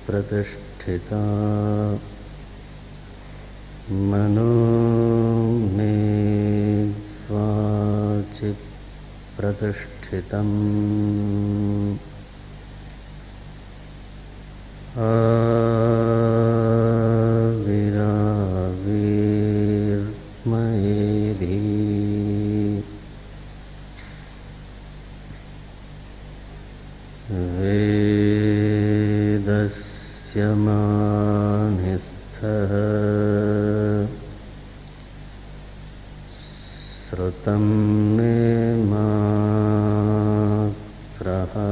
प्रतिष्ठिता मनो मे वाचि प्रतिष्ठितम् आविराविर्मयेधि वेदस्य मानिस्थः श्रुतं मे मा प्रहासीः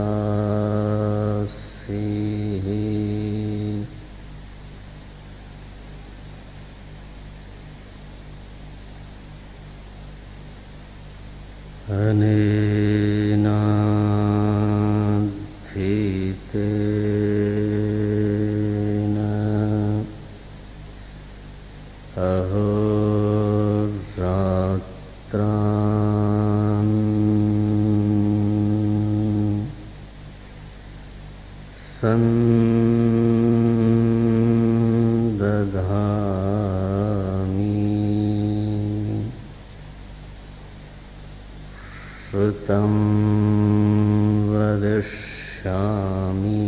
अनेनाधीतेन अहोरात्रान् सन्दधामि श्रुतं वदिष्यामि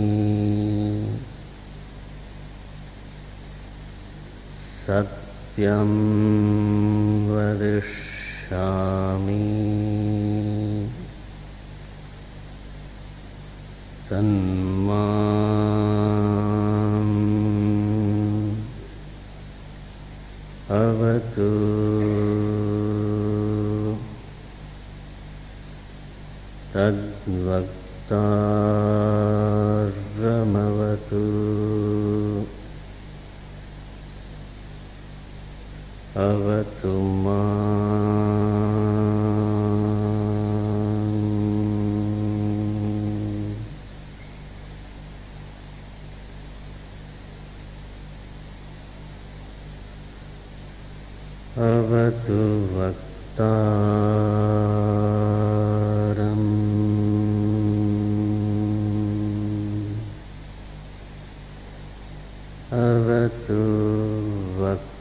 सत्यं वदिष्यामि तन्माम् अवतु तद्वक्तारमवतु अवतु माम्। अवतु वक्तारम् अवतु वक्तारम्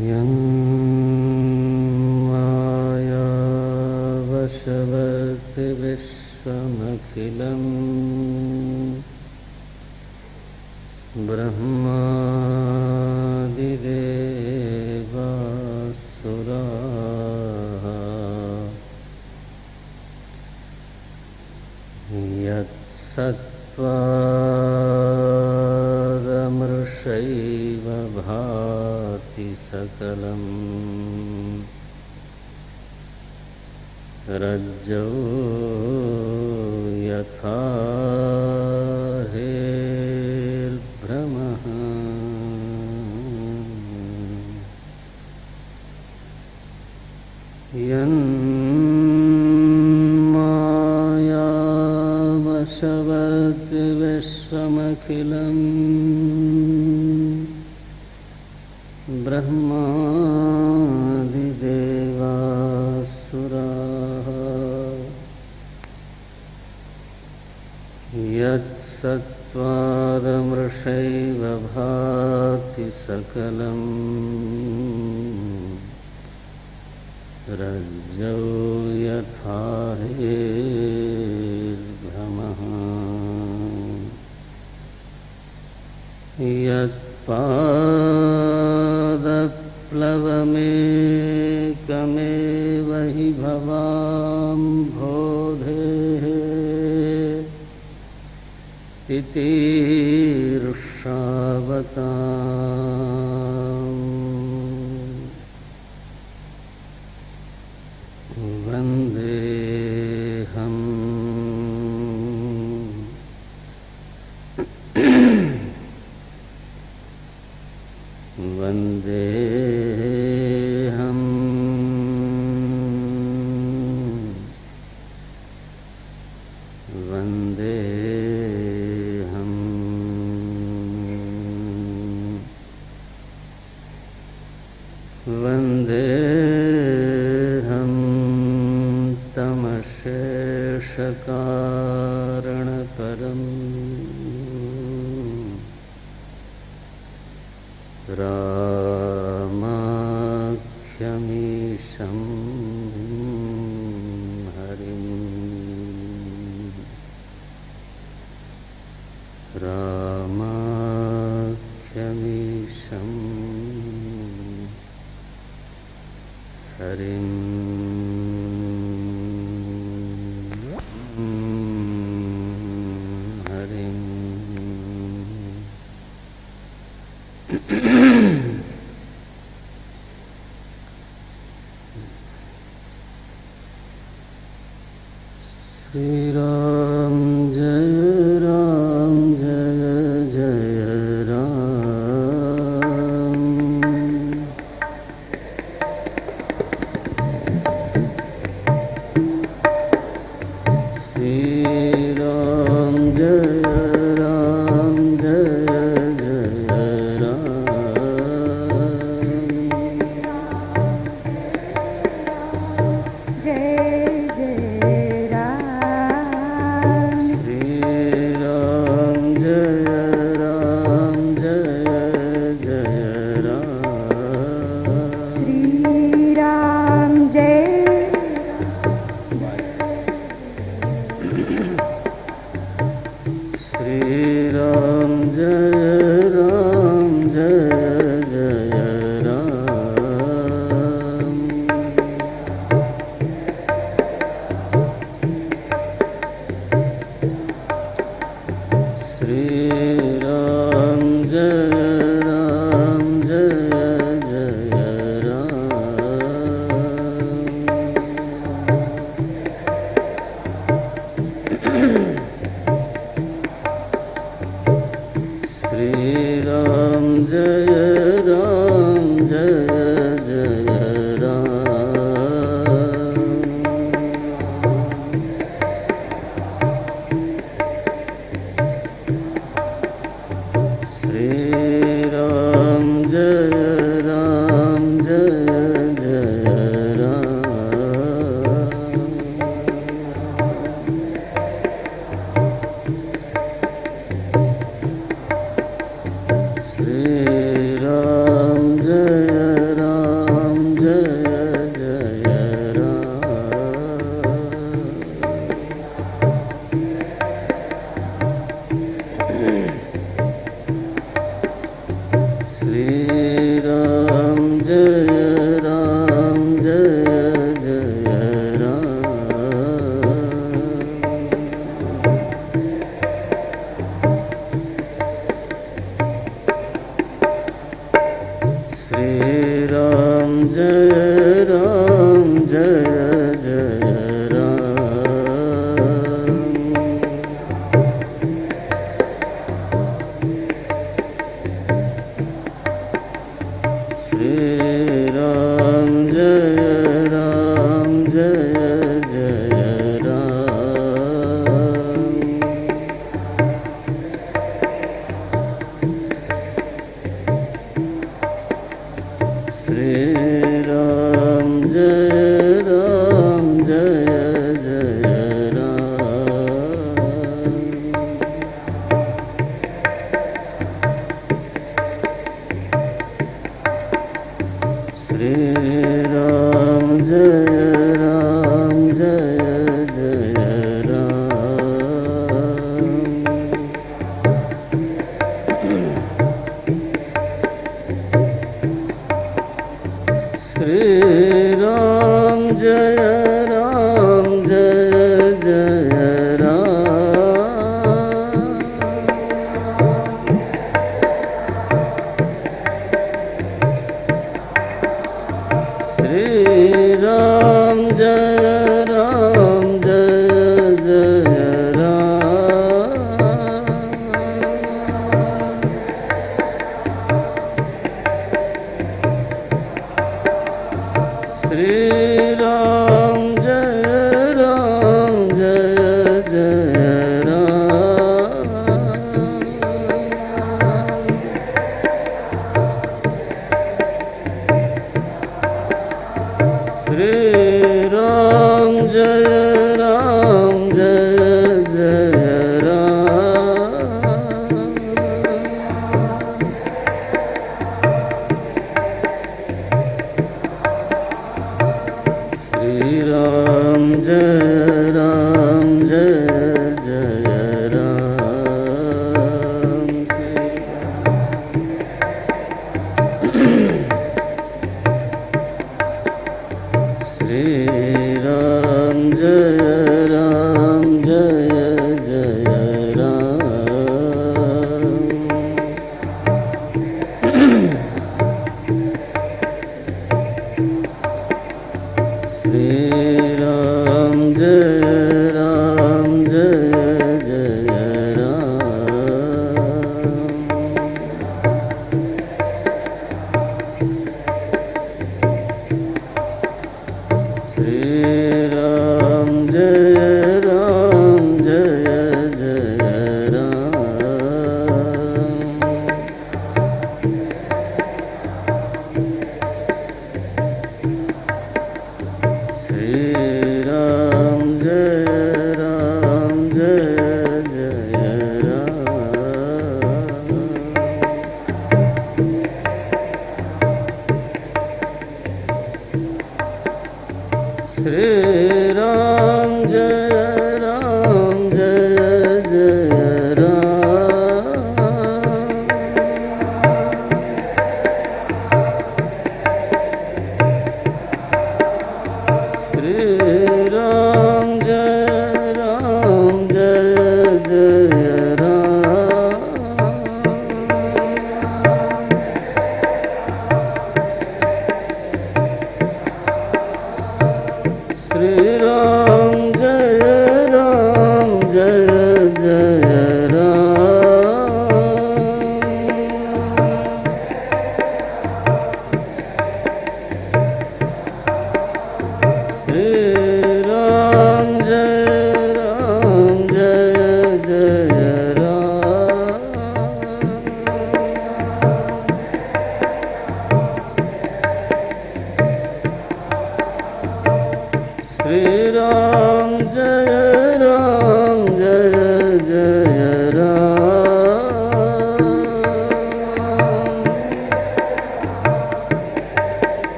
यं मायावशवर्ति विश्वमखिलम् ब्रह्मादिदेवासुराः यत्सत्त्वादमृषैव भाति सकलम् रज्जौ यथा हेर्भ्रमः यन्मायावशवर्ति विश्वमखिलम् ब्रह्मादिदेवासुराः यत्सत्त्वादमृषैव भाति सकलम् रज्जौ यथा हेर्भ्रमः यत्पादप्लवमेकमेव हि भवाम्भोधेः तितीर्षावताम् वन्देऽहम् वन्देऽहम् वन्देऽहम् वन्देऽहम् तमशेषकारणकरम् रामाख्यमीशं हरिम् रामाख्यमीशं हरिम् श्री राम जय जय राम। श्री राम जय जय राम।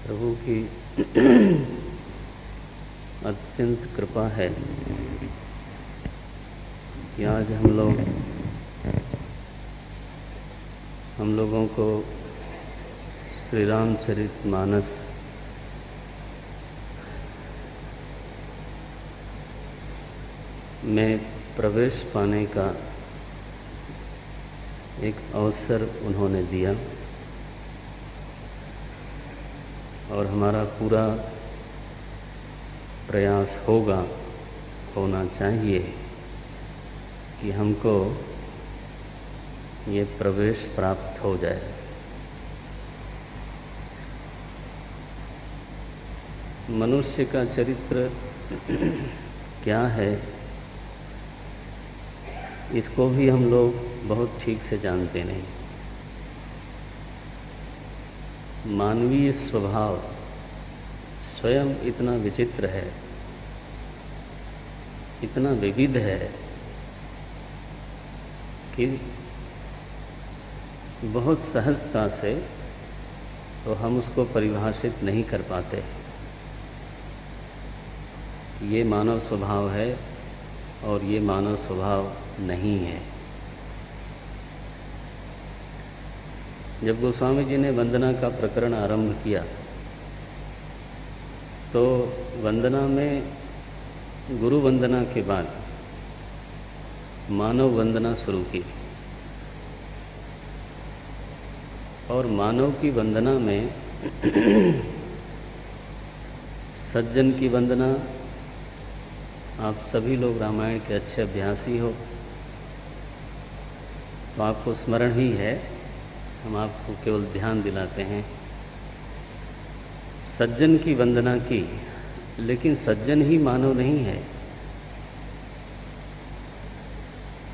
प्रभु की अत्यंत कृपा है कि आज हम लोगों को श्री रामचरितमानस में प्रवेश पाने का एक अवसर उन्होंने दिया और हमारा पूरा प्रयास होना चाहिए कि हमको ये प्रवेश प्राप्त हो जाए। मनुष्य का चरित्र क्या है, इसको भी हम लोग बहुत ठीक से जानते नहीं। मानवीय स्वभाव स्वयं इतना विचित्र है, इतना विविध है कि बहुत सहजता से तो हम उसको परिभाषित नहीं कर पाते। ये मानव स्वभाव है और ये मानव स्वभाव नहीं है। जब गोस्वामी जी ने वंदना का प्रकरण आरंभ किया तो वंदना में गुरु वंदना के बाद मानव वंदना शुरू की और मानव की वंदना में सज्जन की वंदना, आप सभी लोग रामायण के अच्छे अभ्यासी हो तो आपको स्मरण ही है, हम आपको केवल ध्यान दिलाते हैं। सज्जन की वंदना की, लेकिन सज्जन ही मानव नहीं है।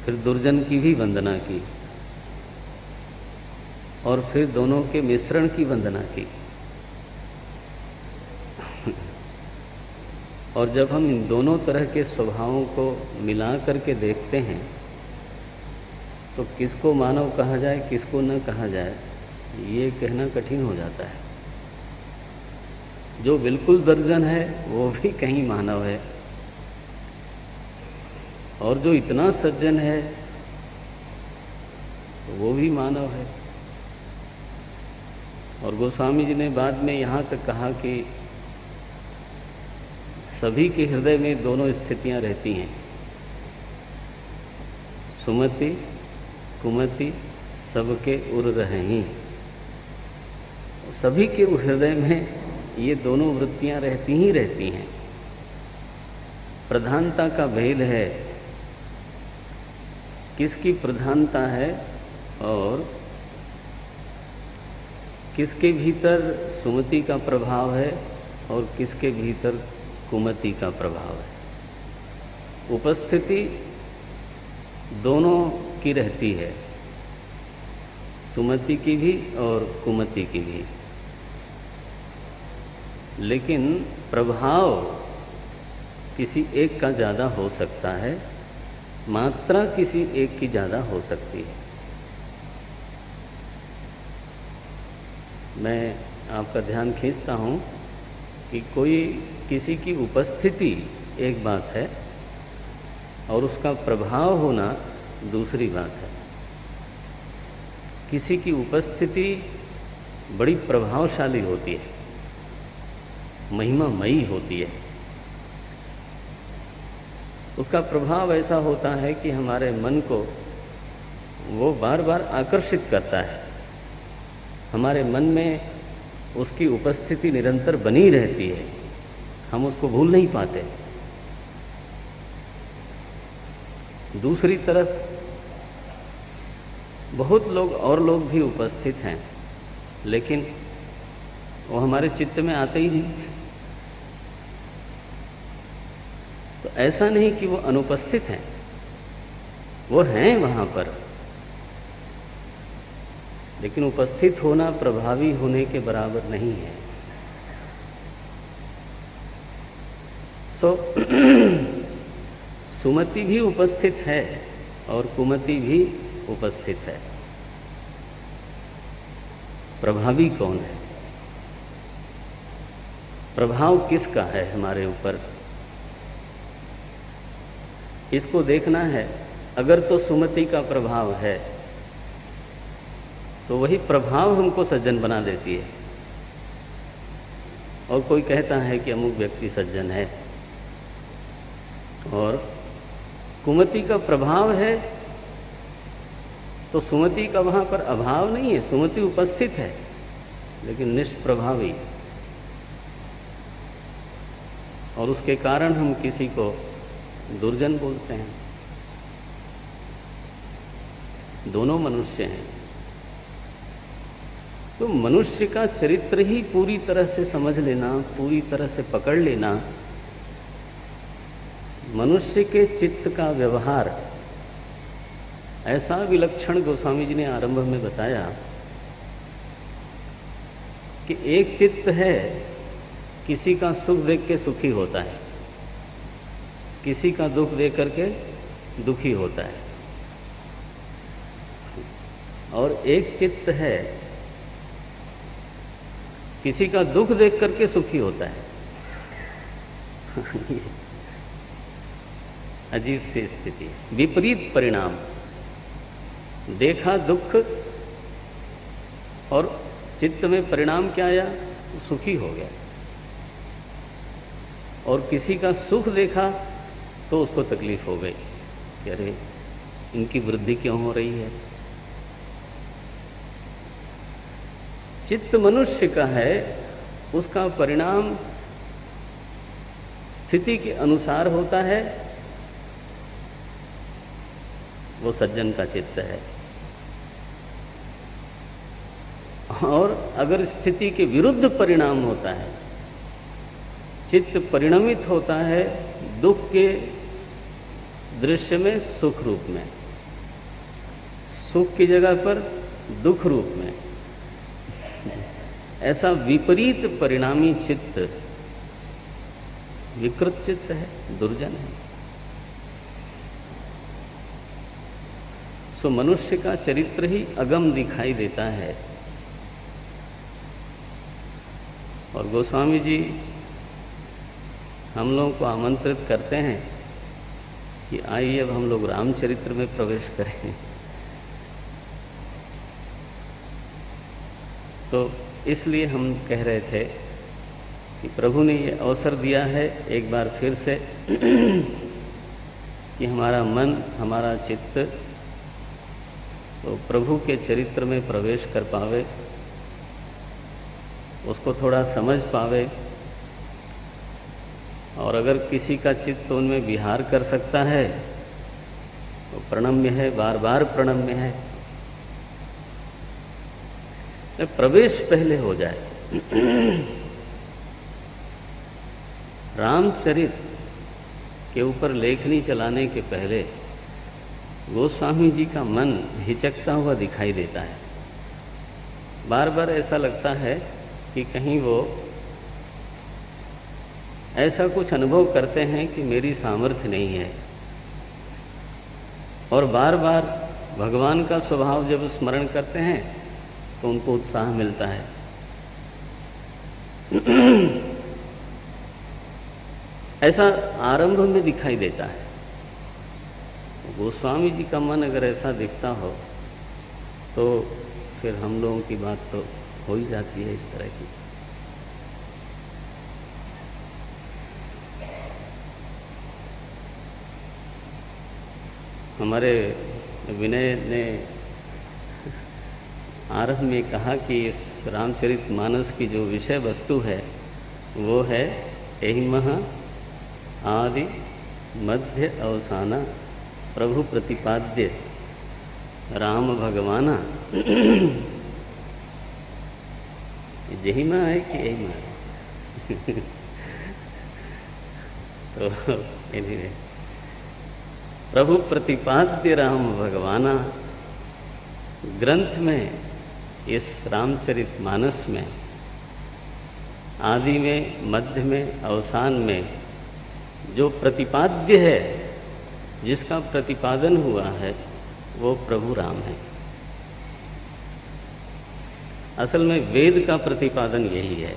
फिर दुर्जन की भी वंदना की और फिर दोनों के मिश्रण की वंदना की। और जब हम इन दोनों तरह के स्वभावों को मिला करके देखते हैं तो किसको मानव कहा जाए, किसको न कहा जाए, ये कहना कठिन हो जाता है। जो बिल्कुल दुर्जन है वो भी कहीं मानव है और जो इतना सज्जन है वो भी मानव है। और गोस्वामी जी ने बाद में यहां तक कहा कि सभी के हृदय में दोनों स्थितियां रहती हैं, सुमति कुमति सबके उर रहें। सभी के हृदय में ये दोनों वृत्तियां रहती ही रहती हैं। प्रधानता का भेद है, किसकी प्रधानता है और किसके भीतर सुमति का प्रभाव है और किसके भीतर कुमति का प्रभाव है। उपस्थिति दोनों की रहती है, सुमति की भी और कुमति की भी, लेकिन प्रभाव किसी एक का ज्यादा हो सकता है, मात्रा किसी एक की ज्यादा हो सकती है। मैं आपका ध्यान खींचता हूं कि कोई किसी की उपस्थिति एक बात है और उसका प्रभाव होना दूसरी बात है। किसी की उपस्थिति बड़ी प्रभावशाली होती है, महिमामयी होती है। उसका प्रभाव ऐसा होता है कि हमारे मन को वो बार बार आकर्षित करता है। हमारे मन में उसकी उपस्थिति निरंतर बनी रहती है, हम उसको भूल नहीं पाते। दूसरी तरफ बहुत लोग और लोग भी उपस्थित हैं, लेकिन वो हमारे चित्त में आते ही नहीं। तो ऐसा नहीं कि वो अनुपस्थित हैं, वो हैं वहां पर, लेकिन उपस्थित होना प्रभावी होने के बराबर नहीं है। सुमति भी उपस्थित है और कुमति भी उपस्थित है। प्रभावी कौन है? प्रभाव किसका है हमारे ऊपर, इसको देखना है। अगर तो सुमति का प्रभाव है तो वही प्रभाव हमको सज्जन बना देती है। और कोई कहता है कि अमुक व्यक्ति सज्जन है, और कुमति का प्रभाव है तो सुमति का वहां पर अभाव नहीं है, सुमति उपस्थित है लेकिन निष्प्रभावी। और उसके कारण हम किसी को दुर्जन बोलते हैं। दोनों मनुष्य हैं। तो मनुष्य का चरित्र ही पूरी तरह से समझ लेना, पूरी तरह से पकड़ लेना, मनुष्य के चित्त का व्यवहार ऐसा विलक्षण गोस्वामी जी ने आरंभ में बताया कि एक चित्त है किसी का सुख देख के सुखी होता है, किसी का दुख देख करके दुखी होता है, और एक चित्त है किसी का दुख देख करके सुखी होता है। अजीब सी स्थिति है, विपरीत परिणाम। देखा दुख और चित्त में परिणाम क्या आया, सुखी हो गया। और किसी का सुख देखा तो उसको तकलीफ हो गई कि अरे इनकी वृद्धि क्यों हो रही है। चित्त मनुष्य का है, उसका परिणाम स्थिति के अनुसार होता है, वो सज्जन का चित्त है। और अगर स्थिति के विरुद्ध परिणाम होता है, चित्त परिणमित होता है दुख के दृश्य में सुख रूप में, सुख की जगह पर दुख रूप में, ऐसा विपरीत परिणामी चित्त विकृत चित्त है, दुर्जन है। सो मनुष्य का चरित्र ही अगम दिखाई देता है। और गोस्वामी जी हम लोगों को आमंत्रित करते हैं कि आइए अब हम लोग रामचरित्र में प्रवेश करें। तो इसलिए हम कह रहे थे कि प्रभु ने ये अवसर दिया है एक बार फिर से कि हमारा मन, हमारा चित्त तो प्रभु के चरित्र में प्रवेश कर पावे, उसको थोड़ा समझ पावे। और अगर किसी का चित्त उनमें विहार कर सकता है तो प्रणम्य है, बार बार प्रणम्य है। प्रवेश पहले हो जाए। रामचरित के ऊपर लेखनी चलाने के पहले गोस्वामी जी का मन हिचकता हुआ दिखाई देता है। बार बार ऐसा लगता है कि कहीं वो ऐसा कुछ अनुभव करते हैं कि मेरी सामर्थ्य नहीं है। और बार बार भगवान का स्वभाव जब स्मरण करते हैं तो उनको उत्साह मिलता है। ऐसा आरंभ में दिखाई देता है। गोस्वामी जी का मन अगर ऐसा दिखता हो तो फिर हम लोगों की बात तो हो ही जाती है इस तरह की। हमारे विनय ने आरंभ में कहा कि इस रामचरितमानस की जो विषय वस्तु है वो है एहिमः आदि मध्य अवसाना प्रभु प्रतिपाद्य राम भगवाना। जहिमा है कि एहिमा है? तो anyway, प्रभु प्रतिपाद्य राम भगवाना ग्रंथ में, इस रामचरितमानस में आदि में, मध्य में, अवसान में जो प्रतिपाद्य है, जिसका प्रतिपादन हुआ है, वो प्रभु राम है। असल में वेद का प्रतिपादन यही है।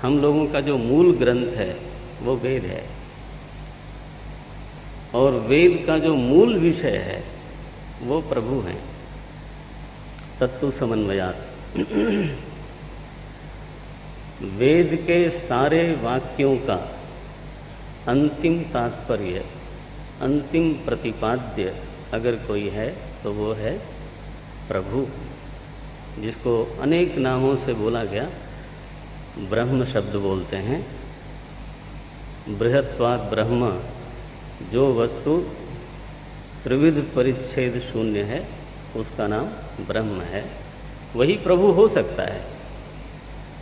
हम लोगों का जो मूल ग्रंथ है वो वेद है, और वेद का जो मूल विषय है वो प्रभु हैं। तत्व समन्वयात वेद के सारे वाक्यों का अंतिम तात्पर्य, अंतिम प्रतिपाद्य अगर कोई है तो वो है प्रभु, जिसको अनेक नामों से बोला गया। ब्रह्म शब्द बोलते हैं। बृहत्वात् ब्रह्म, जो वस्तु त्रिविध परिच्छेद शून्य है उसका नाम ब्रह्म है। वही प्रभु हो सकता है।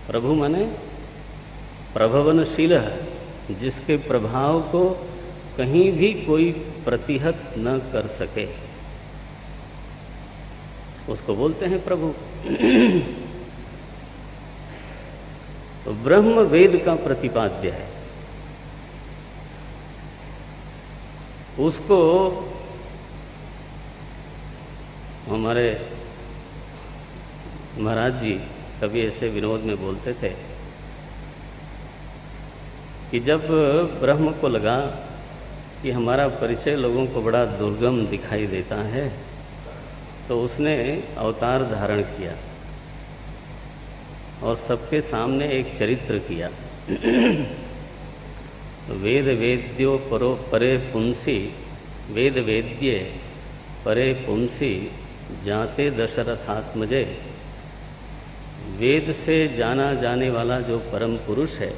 प्रभु माने प्रभवनशील है, जिसके प्रभाव को कहीं भी कोई प्रतिहत न कर सके, उसको बोलते हैं प्रभु। तो ब्रह्म वेद का प्रतिपाद्य है। उसको हमारे महाराज जी कभी ऐसे विनोद में बोलते थे कि जब ब्रह्म को लगा कि हमारा परिचय लोगों को बड़ा दुर्गम दिखाई देता है, तो उसने अवतार धारण किया और सबके सामने एक चरित्र किया। वेद वेद्यो परो परे पुंसी, वेद वेद्ये परे पुंसी जाते दशरथात्मजे। वेद से जाना जाने वाला जो परम पुरुष है,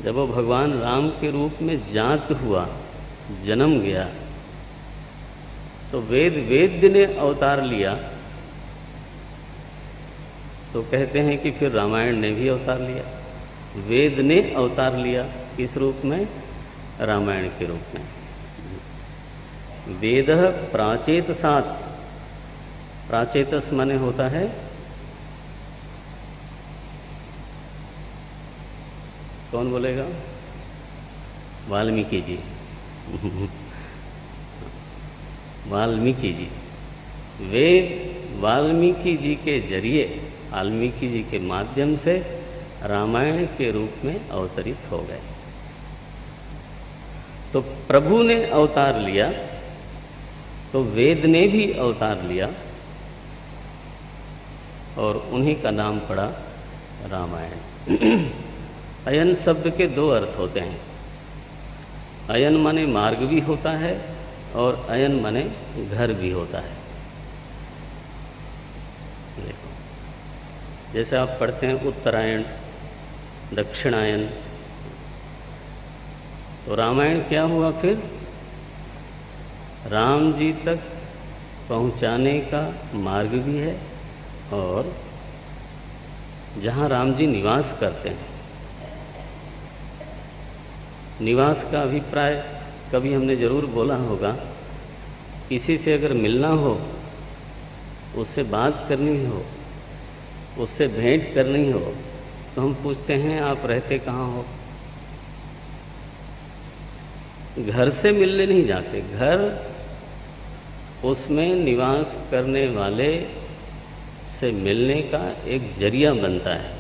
जब वो भगवान राम के रूप में जात हुआ, जन्म गया, तो वेद वेद्य ने अवतार लिया। तो कहते हैं कि फिर रामायण ने भी अवतार लिया। वेद ने अवतार लिया किस रूप में? रामायण के रूप में। वेद प्राचेतसात्, प्राचेतस माने होता है कौन बोलेगा? वाल्मीकि जी। वाल्मीकि जी, वे वाल्मीकि जी के जरिए, वाल्मीकि जी के माध्यम से रामायण के रूप में अवतरित हो गए। तो प्रभु ने अवतार लिया, तो वेद ने भी अवतार लिया और उन्हीं का नाम पड़ा रामायण। अयन शब्द के दो अर्थ होते हैं। अयन माने मार्ग भी होता है और अयन माने घर भी होता है। देखो, जैसे आप पढ़ते हैं उत्तरायण, दक्षिणायन, तो रामायण क्या हुआ फिर? राम जी तक पहुंचाने का मार्ग भी है और जहां राम जी निवास करते हैं। निवास का अभिप्राय कभी हमने जरूर बोला होगा। किसी से अगर मिलना हो, उससे बात करनी हो, उससे भेंट करनी हो, तो हम पूछते हैं आप रहते कहाँ हो? घर से मिलने नहीं जाते। घर उसमें निवास करने वाले से मिलने का एक जरिया बनता है।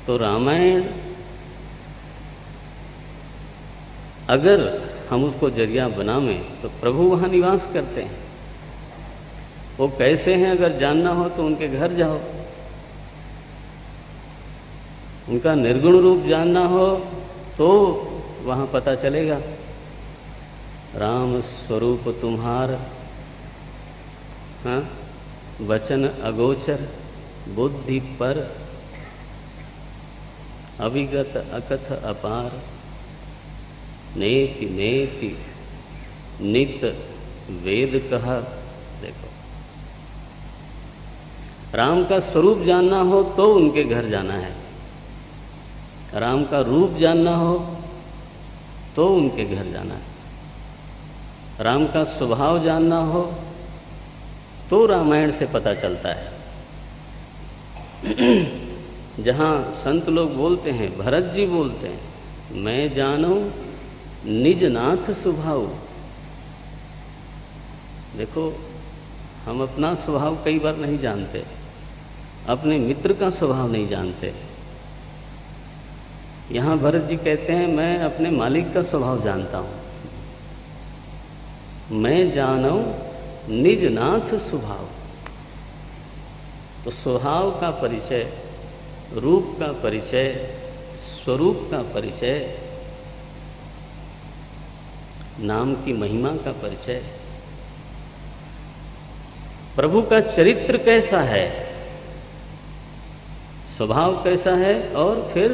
तो रामायण अगर हम उसको जरिया बनावें तो प्रभु वहां निवास करते हैं। वो कैसे हैं अगर जानना हो तो उनके घर जाओ। उनका निर्गुण रूप जानना हो तो वहां पता चलेगा। राम स्वरूप तुम्हार, हाँ, वचन अगोचर, बुद्धि पर, अविगत अकथ अपार, नेति नेति नित वेद कहा। देखो, राम का स्वरूप जानना हो तो उनके घर जाना है। राम का रूप जानना हो तो उनके घर जाना है। राम का स्वभाव जानना हो तो रामायण से पता चलता है। जहां संत लोग बोलते हैं, भरत जी बोलते हैं, मैं जानो निज नाथ स्वभाव। देखो, हम अपना स्वभाव कई बार नहीं जानते, अपने मित्र का स्वभाव नहीं जानते। यहां भरत जी कहते हैं मैं अपने मालिक का स्वभाव जानता हूं। मैं जानो निज नाथ स्वभाव। तो स्वभाव का परिचय, रूप का परिचय, स्वरूप का परिचय, नाम की महिमा का परिचय, प्रभु का चरित्र कैसा है, स्वभाव कैसा है और फिर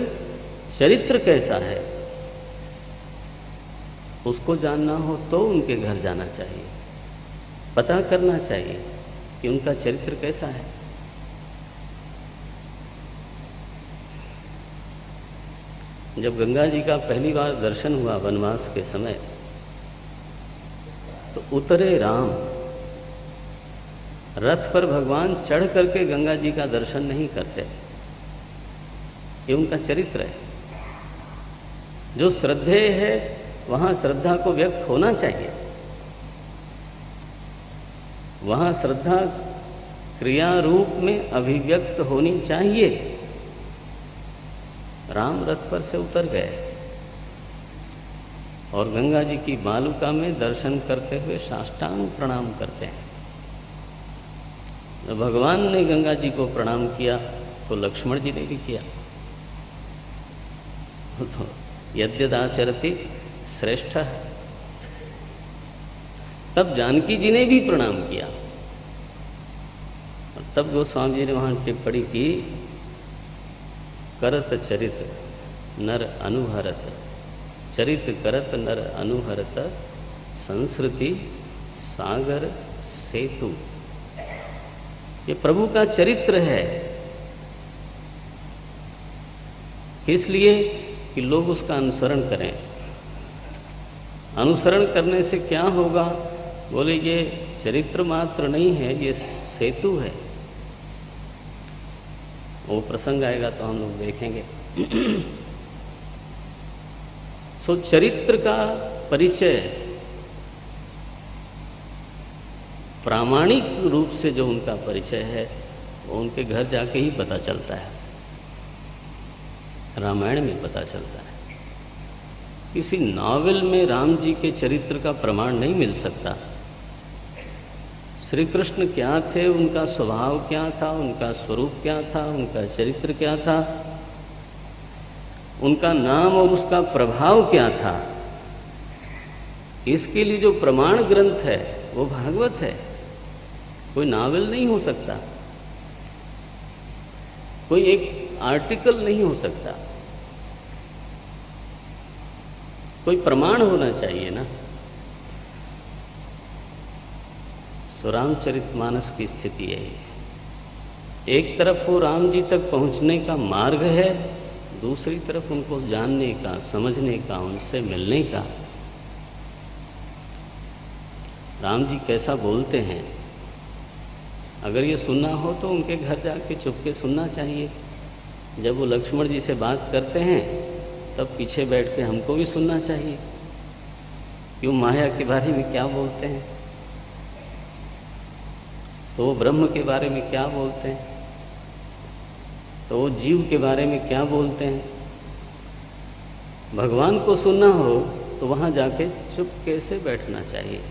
चरित्र कैसा है, उसको जानना हो तो उनके घर जाना चाहिए। पता करना चाहिए कि उनका चरित्र कैसा है। जब गंगा जी का पहली बार दर्शन हुआ वनवास के समय, तो उतरे राम, रथ पर भगवान चढ़ करके गंगा जी का दर्शन नहीं करते, ये उनका चरित्र है। जो श्रद्धेय है वहां श्रद्धा को व्यक्त होना चाहिए, वहां श्रद्धा क्रिया रूप में अभिव्यक्त होनी चाहिए। राम रथ पर से उतर गए और गंगा जी की बालुका में दर्शन करते हुए साष्टांग प्रणाम करते हैं। तो भगवान ने गंगा जी को प्रणाम किया तो लक्ष्मण जी ने भी किया। तो यद्यदाचरति श्रेष्ठ, तब जानकी जी ने भी प्रणाम किया। और तब गोस्वामी जी ने वहां टिप्पणी की, करत चरित नर अनुहरत, चरित करत नर अनुहरत, संस्कृति सागर सेतु। ये प्रभु का चरित्र है, इसलिए कि लोग उसका अनुसरण करें। अनुसरण करने से क्या होगा? बोले ये चरित्र मात्र नहीं है, ये सेतु है। वो प्रसंग आएगा तो हम लोग देखेंगे। सो चरित्र का परिचय प्रामाणिक रूप से जो उनका परिचय है वो उनके घर जाके ही पता चलता है, रामायण में पता चलता है। किसी नॉवेल में राम जी के चरित्र का प्रमाण नहीं मिल सकता। श्री कृष्ण क्या थे, उनका स्वभाव क्या था, उनका स्वरूप क्या था, उनका चरित्र क्या था, उनका नाम और उसका प्रभाव क्या था, इसके लिए जो प्रमाण ग्रंथ है वो भागवत है। कोई नावल नहीं हो सकता, कोई एक आर्टिकल नहीं हो सकता, कोई प्रमाण होना चाहिए ना। सो रामचरितमानस की स्थिति यही है। एक तरफ वो राम जी तक पहुंचने का मार्ग है, दूसरी तरफ उनको जानने का, समझने का, उनसे मिलने का। राम जी कैसा बोलते हैं, अगर ये सुनना हो तो उनके घर जाके चुपके सुनना चाहिए। जब वो लक्ष्मण जी से बात करते हैं तब पीछे बैठ के हमको भी सुनना चाहिए, क्यों माया के बारे में क्या बोलते हैं, तो वो ब्रह्म के बारे में क्या बोलते हैं, तो वो जीव के बारे में क्या बोलते हैं। भगवान को सुनना हो तो वहां जाके चुपके से बैठना चाहिए।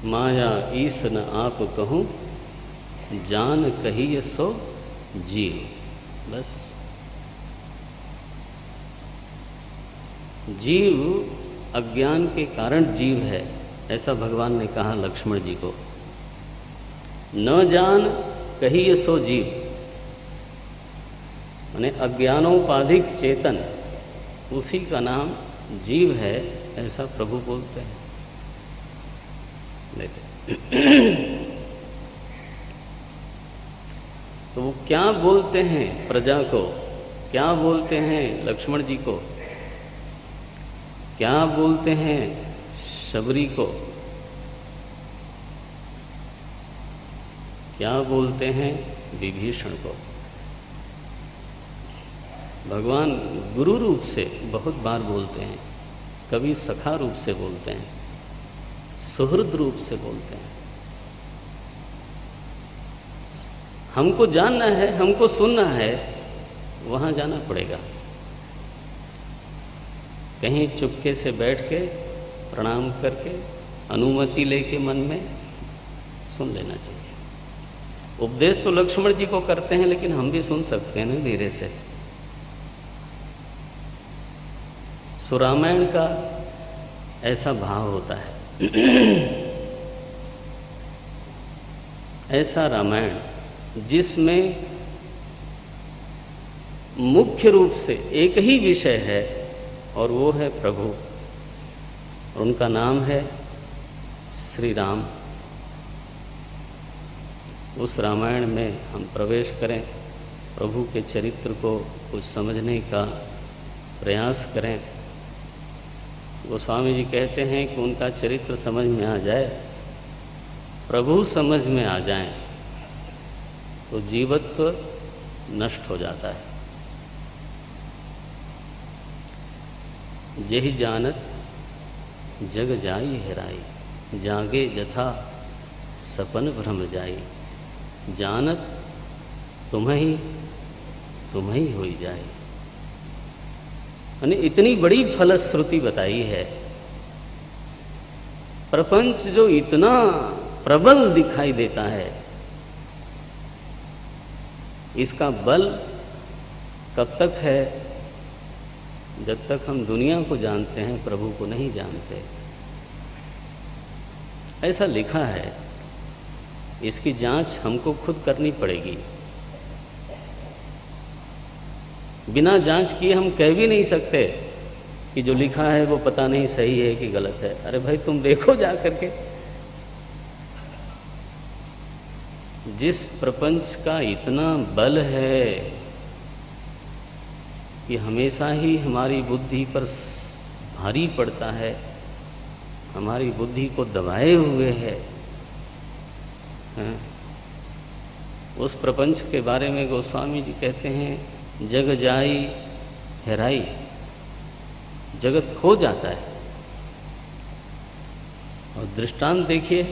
माया ईस न आप कहूं, जान कहिए सो जीव। बस जीव अज्ञान के कारण जीव है, ऐसा भगवान ने कहा लक्ष्मण जी को। न जान कहिए सो जीव, माने अज्ञानोपाधिक चेतन, उसी का नाम जीव है, ऐसा प्रभु बोलते हैं। तो वो क्या बोलते हैं प्रजा को, क्या बोलते हैं लक्ष्मण जी को, क्या बोलते हैं शबरी को, क्या बोलते हैं विभीषण को। भगवान गुरु रूप से बहुत बार बोलते हैं, कभी सखा रूप से बोलते हैं, सुहृद रूप से बोलते हैं। हमको जानना है, हमको सुनना है, वहां जाना पड़ेगा। कहीं चुपके से बैठ के प्रणाम करके अनुमति लेके मन में सुन लेना चाहिए। उपदेश तो लक्ष्मण जी को करते हैं, लेकिन हम भी सुन सकते हैं ना धीरे से। सो रामायण का ऐसा भाव होता है। ऐसा रामायण जिसमें मुख्य रूप से एक ही विषय है और वो है प्रभु, और उनका नाम है श्री राम। उस रामायण में हम प्रवेश करें, प्रभु के चरित्र को कुछ समझने का प्रयास करें। गोस्वामी जी कहते हैं कि उनका चरित्र समझ में आ जाए, प्रभु समझ में आ जाए, तो जीवत्व नष्ट हो जाता है। जेहि जानत जग जाई हेराई, जागे जथा सपन भ्रम जाई, जानत तुम्हें होई जाए। यानी इतनी बड़ी फलश्रुति बताई है। प्रपंच जो इतना प्रबल दिखाई देता है, इसका बल कब तक है? जब तक हम दुनिया को जानते हैं, प्रभु को नहीं जानते। ऐसा लिखा है। इसकी जांच हमको खुद करनी पड़ेगी। बिना जांच किए हम कह भी नहीं सकते कि जो लिखा है वो पता नहीं सही है कि गलत है। अरे भाई, तुम देखो जा करके। जिस प्रपंच का इतना बल है कि हमेशा ही हमारी बुद्धि पर भारी पड़ता है, हमारी बुद्धि को दबाए हुए है, उस प्रपंच के बारे में गोस्वामी जी कहते हैं, जग जाई हेराई, जगत खो जाता है। और दृष्टांत देखिए,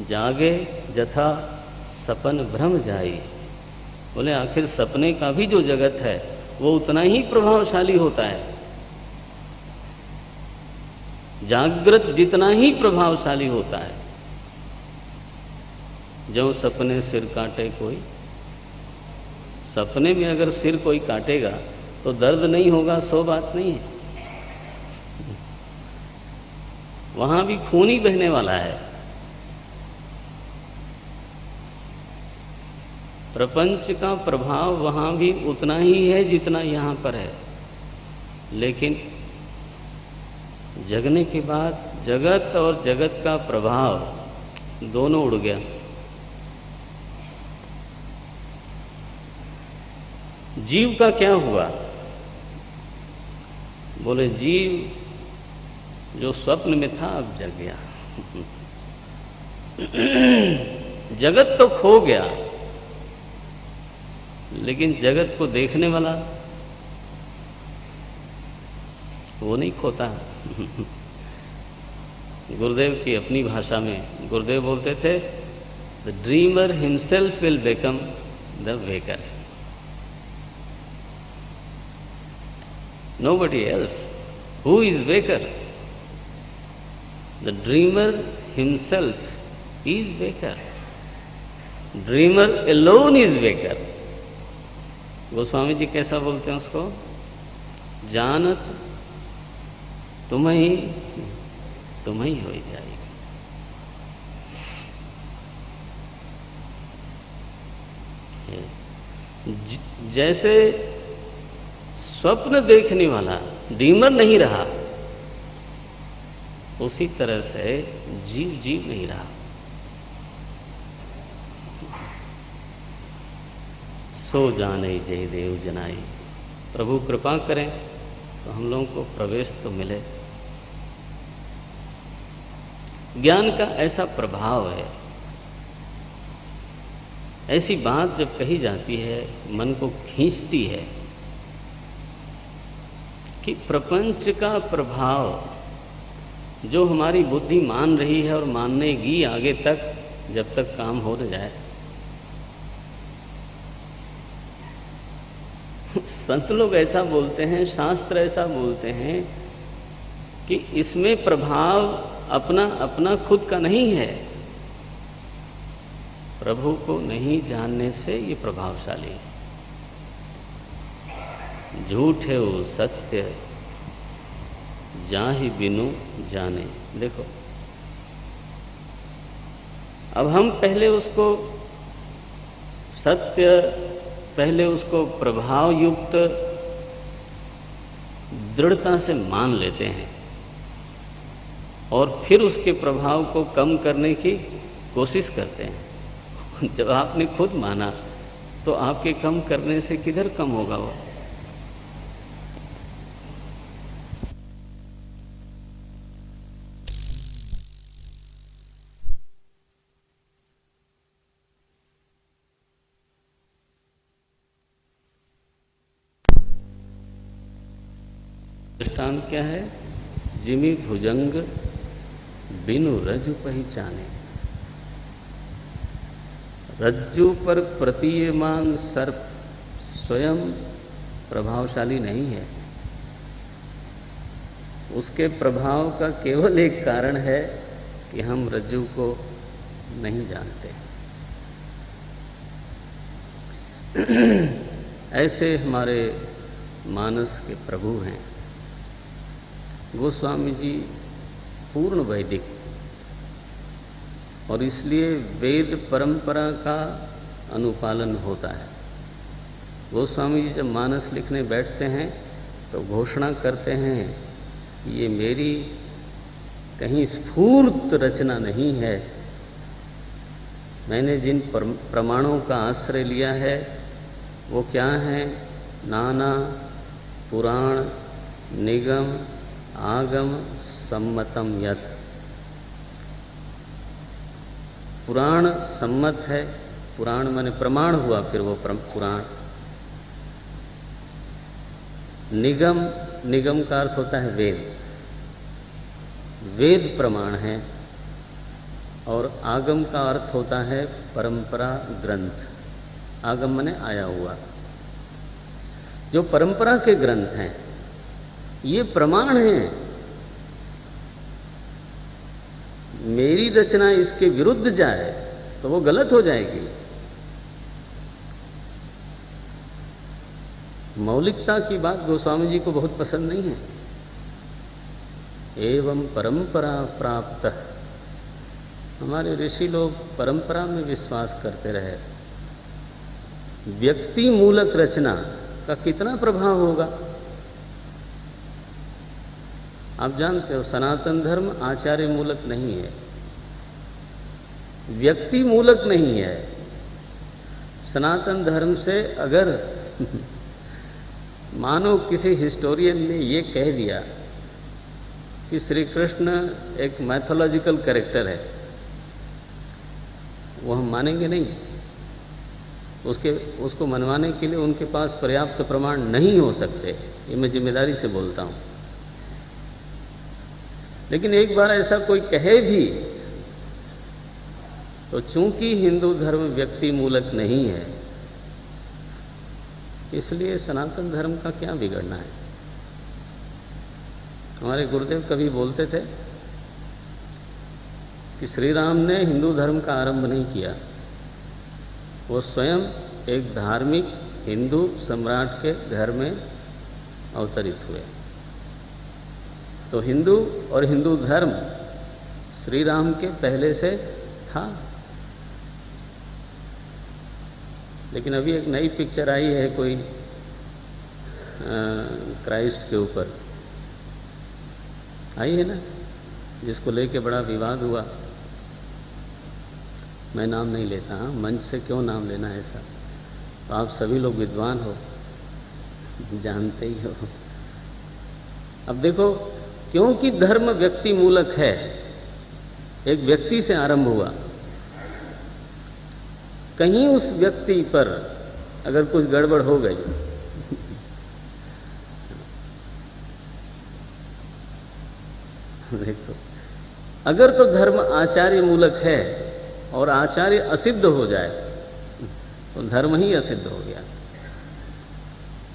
जागे जथा सपन भ्रम जाई। बोले आखिर सपने का भी जो जगत है वो उतना ही प्रभावशाली होता है। जागृत जितना ही प्रभावशाली होता है। जो सपने सिर काटे कोई, सपने में अगर सिर कोई काटेगा तो दर्द नहीं होगा, सो बात नहीं है। वहां भी खून ही बहने वाला है। प्रपंच का प्रभाव वहां भी उतना ही है जितना यहां पर है, लेकिन जगने के बाद जगत और जगत का प्रभाव दोनों उड़ गया। जीव का क्या हुआ? बोले जीव जो स्वप्न में था अब जग गया। जगत तो खो गया, लेकिन जगत को देखने वाला वो नहीं खोता। गुरुदेव की अपनी भाषा में गुरुदेव बोलते थे, the dreamer himself will become the waker. Nobody else. Who is waker? The dreamer himself is waker. Dreamer alone is waker. Goswami ji कैसा बोलते हैं उसको? जानत तुम्हें ही हो जाएगी। जैसे स्वप्न देखने वाला ड्रीमर नहीं रहा, उसी तरह से जीव नहीं रहा। सो जाने जय देव जनाई। प्रभु कृपा करें तो हम लोगों को प्रवेश तो मिले। ज्ञान का ऐसा प्रभाव है, ऐसी बात जब कही जाती है मन को खींचती है कि प्रपंच का प्रभाव जो हमारी बुद्धि मान रही है और माननेगी आगे तक, जब तक काम हो न जाए। संत लोग ऐसा बोलते हैं, शास्त्र ऐसा बोलते हैं कि इसमें प्रभाव अपना अपना खुद का नहीं है, प्रभु को नहीं जानने से ये प्रभावशाली है। झूठ है वो सत्य जाहि बिनु जाने। देखो, अब हम पहले उसको सत्य, पहले उसको प्रभाव युक्त दृढ़ता से मान लेते हैं और फिर उसके प्रभाव को कम करने की कोशिश करते हैं। जब आपने खुद माना तो आपके कम करने से किधर कम होगा वो? दृष्टांत क्या है? जिमि भुजंग बिनु रज्जु पहचाने। रज्जु पर प्रतीयमान सर्प स्वयं प्रभावशाली नहीं है। उसके प्रभाव का केवल एक कारण है कि हम रज्जु को नहीं जानते। ऐसे हमारे मानस के प्रभु हैं। गोस्वामी जी पूर्ण वैदिक, और इसलिए वेद परंपरा का अनुपालन होता है। गोस्वामी जी जब मानस लिखने बैठते हैं तो घोषणा करते हैं, ये मेरी कहीं स्फूर्त रचना नहीं है, मैंने जिन प्रमाणों का आश्रय लिया है वो क्या है? नाना पुराण निगम आगम सम्मतम यत्। पुराण सम्मत है, पुराण माने प्रमाण हुआ, फिर वो पुराण। निगम, निगम का अर्थ होता है वेद, वेद प्रमाण है। और आगम का अर्थ होता है परंपरा ग्रंथ। आगम माने आया हुआ। जो परंपरा के ग्रंथ हैं ये प्रमाण हैं। मेरी रचना इसके विरुद्ध जाए तो वो गलत हो जाएगी। मौलिकता की बात गोस्वामी जी को बहुत पसंद नहीं है। एवं परंपरा प्राप्त। हमारे ऋषि लोग परंपरा में विश्वास करते रहे। व्यक्ति मूलक रचना का कितना प्रभाव होगा? आप जानते हो सनातन धर्म आचार्य मूलक नहीं है, व्यक्ति मूलक नहीं है। सनातन धर्म से अगर मानो किसी हिस्टोरियन ने ये कह दिया कि श्री कृष्ण एक मैथोलॉजिकल कैरेक्टर है, वो हम मानेंगे नहीं। उसको मनवाने के लिए उनके पास पर्याप्त प्रमाण नहीं हो सकते, ये मैं जिम्मेदारी से बोलता हूं। लेकिन एक बार ऐसा कोई कहे भी तो चूंकि हिंदू धर्म व्यक्ति मूलक नहीं है, इसलिए सनातन धर्म का क्या बिगड़ना है। हमारे गुरुदेव कभी बोलते थे कि श्री राम ने हिंदू धर्म का आरंभ नहीं किया, वो स्वयं एक धार्मिक हिंदू सम्राट के घर में अवतरित हुए। तो हिंदू और हिंदू धर्म श्री राम के पहले से था। लेकिन अभी एक नई पिक्चर आई है कोई क्राइस्ट के ऊपर आई है ना, जिसको लेके बड़ा विवाद हुआ। मैं नाम नहीं लेता, हाँ, मंच से क्यों नाम लेना है ऐसा। तो आप सभी लोग विद्वान हो, जानते ही हो। अब देखो, क्योंकि धर्म व्यक्ति मूलक है, एक व्यक्ति से आरंभ हुआ, कहीं उस व्यक्ति पर अगर कुछ गड़बड़ हो गई देखो, अगर तो धर्म आचार्य मूलक है और आचार्य असिद्ध हो जाए तो धर्म ही असिद्ध हो गया।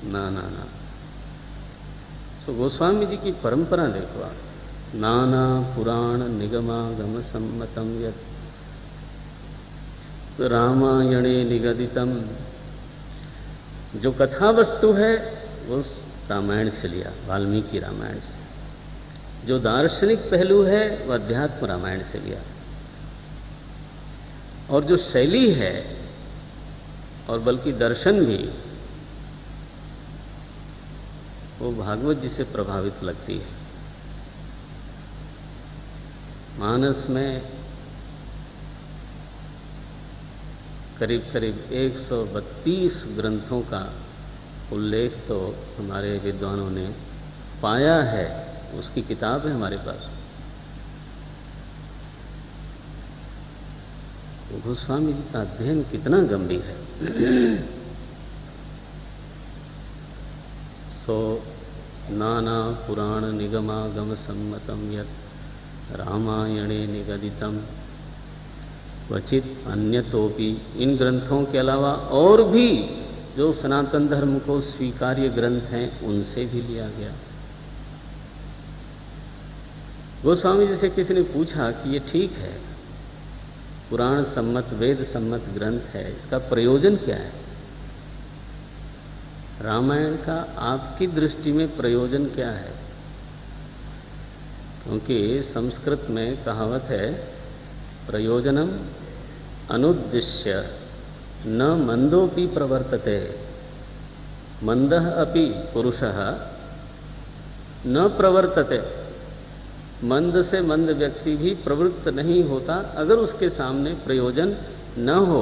ना ना ना। तो गोस्वामी जी की परंपरा देखो आप, नाना पुराण निगमागम सम्मतम यत् रामायणे निगदितम। जो कथा वस्तु है वो रामायण से लिया, वाल्मीकि रामायण से। जो दार्शनिक पहलू है वह अध्यात्म रामायण से लिया, और जो शैली है और बल्कि दर्शन भी वो भागवत जी से प्रभावित लगती है। मानस में करीब करीब 132 ग्रंथों का उल्लेख तो हमारे विद्वानों ने पाया है, उसकी किताब है हमारे पास। गोस्वामी जी का अध्ययन कितना गंभीर है। सो नाना पुराण निगमागम सम्मतम यत् रामायणे निगदितम क्वचित अन्यतोपि। इन ग्रंथों के अलावा और भी जो सनातन धर्म को स्वीकार्य ग्रंथ हैं उनसे भी लिया गया। गोस्वामी जी से किसी ने पूछा कि ये ठीक है, पुराण सम्मत वेद सम्मत ग्रंथ है, इसका प्रयोजन क्या है? रामायण का आपकी दृष्टि में प्रयोजन क्या है? क्योंकि संस्कृत में कहावत है, प्रयोजनम अनुद्दिश्य न मंदोपि प्रवर्तते, मंदः अपि पुरुषः न प्रवर्तते। मंद से मंद व्यक्ति भी प्रवृत्त नहीं होता अगर उसके सामने प्रयोजन न हो।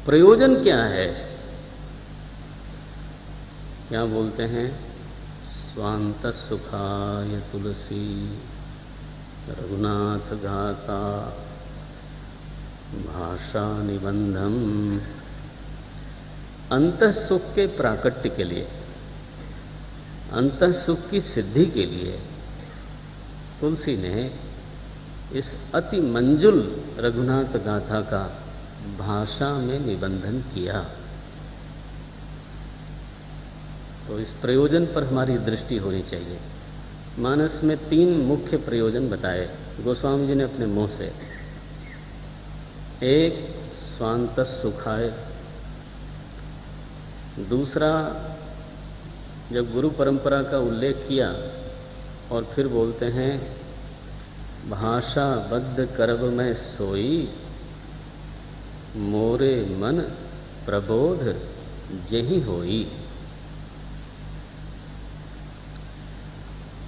प्रयोजन क्या है? क्या बोलते हैं? स्वांत सुखाय तुलसी रघुनाथ गाथा भाषा निबंधम। अंतः सुख के प्राकट्य के लिए, अंतः सुख की सिद्धि के लिए तुलसी ने इस अति मंजुल रघुनाथ गाथा का भाषा में निबंधन किया। तो इस प्रयोजन पर हमारी दृष्टि होनी चाहिए। मानस में 3 मुख्य प्रयोजन बताए गोस्वामी जी ने अपने मुंह से। एक, स्वांत सुखाय। दूसरा, जब गुरु परंपरा का उल्लेख किया और फिर बोलते हैं, भाषा बद्ध करब में सोई, मोरे मन प्रबोध जेहि होई।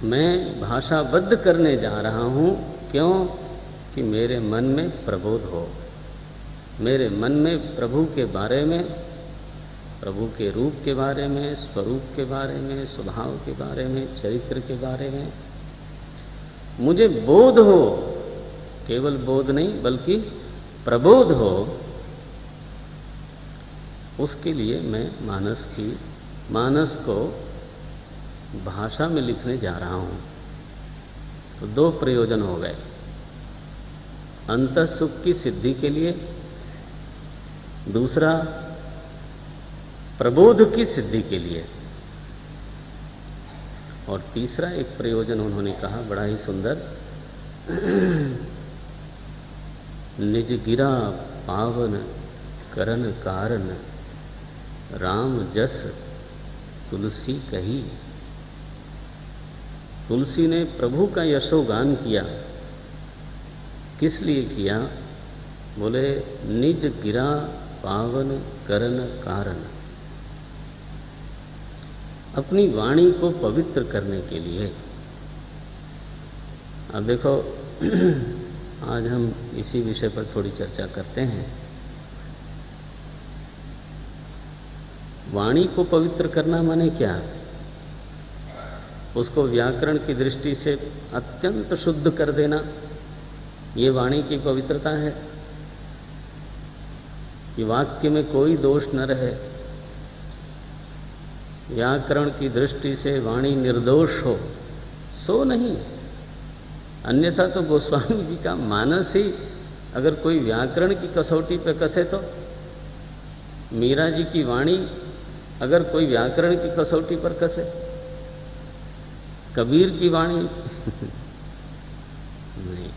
मैं भाषाबद्ध करने जा रहा हूं, क्यों? कि मेरे मन में प्रबोध हो, मेरे मन में प्रभु के बारे में, प्रभु के रूप के बारे में, स्वरूप के बारे में, स्वभाव के बारे में, चरित्र के बारे में मुझे बोध हो। केवल बोध नहीं बल्कि प्रबोध हो। उसके लिए मैं मानस को भाषा में लिखने जा रहा हूं। तो 2 प्रयोजन हो गए, अंतः सुख की सिद्धि के लिए, दूसरा प्रबोध की सिद्धि के लिए, और तीसरा एक प्रयोजन उन्होंने कहा बड़ा ही सुंदर, निज गिरा पावन करन कारण, राम जस तुलसी कही। तुलसी ने प्रभु का यशोगान किया। किस लिए किया? बोले, निज गिरा पावन करन कारण, अपनी वाणी को पवित्र करने के लिए। अब देखो, आज हम इसी विषय पर थोड़ी चर्चा करते हैं। वाणी को पवित्र करना माने क्या? उसको व्याकरण की दृष्टि से अत्यंत शुद्ध कर देना, ये वाणी की पवित्रता है। कि वाक्य में कोई दोष न रहे, व्याकरण की दृष्टि से वाणी निर्दोष हो, सो नहीं। अन्यथा तो गोस्वामी जी का मानस ही अगर कोई व्याकरण की कसौटी पे कसे तो, मीरा जी की वाणी अगर कोई व्याकरण की कसौटी पर कसे, कबीर की वाणी नहीं।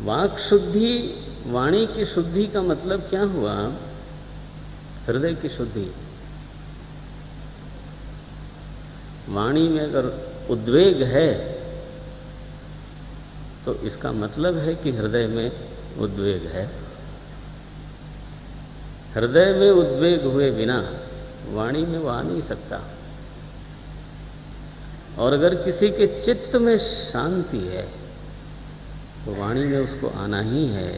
वाक शुद्धि, वाणी की शुद्धि का मतलब क्या हुआ? हृदय की शुद्धि। वाणी में अगर उद्वेग है तो इसका मतलब है कि हृदय में उद्वेग है। हृदय में उद्वेग हुए बिना वाणी में वो आ नहीं सकता। और अगर किसी के चित्त में शांति है तो वाणी में उसको आना ही है।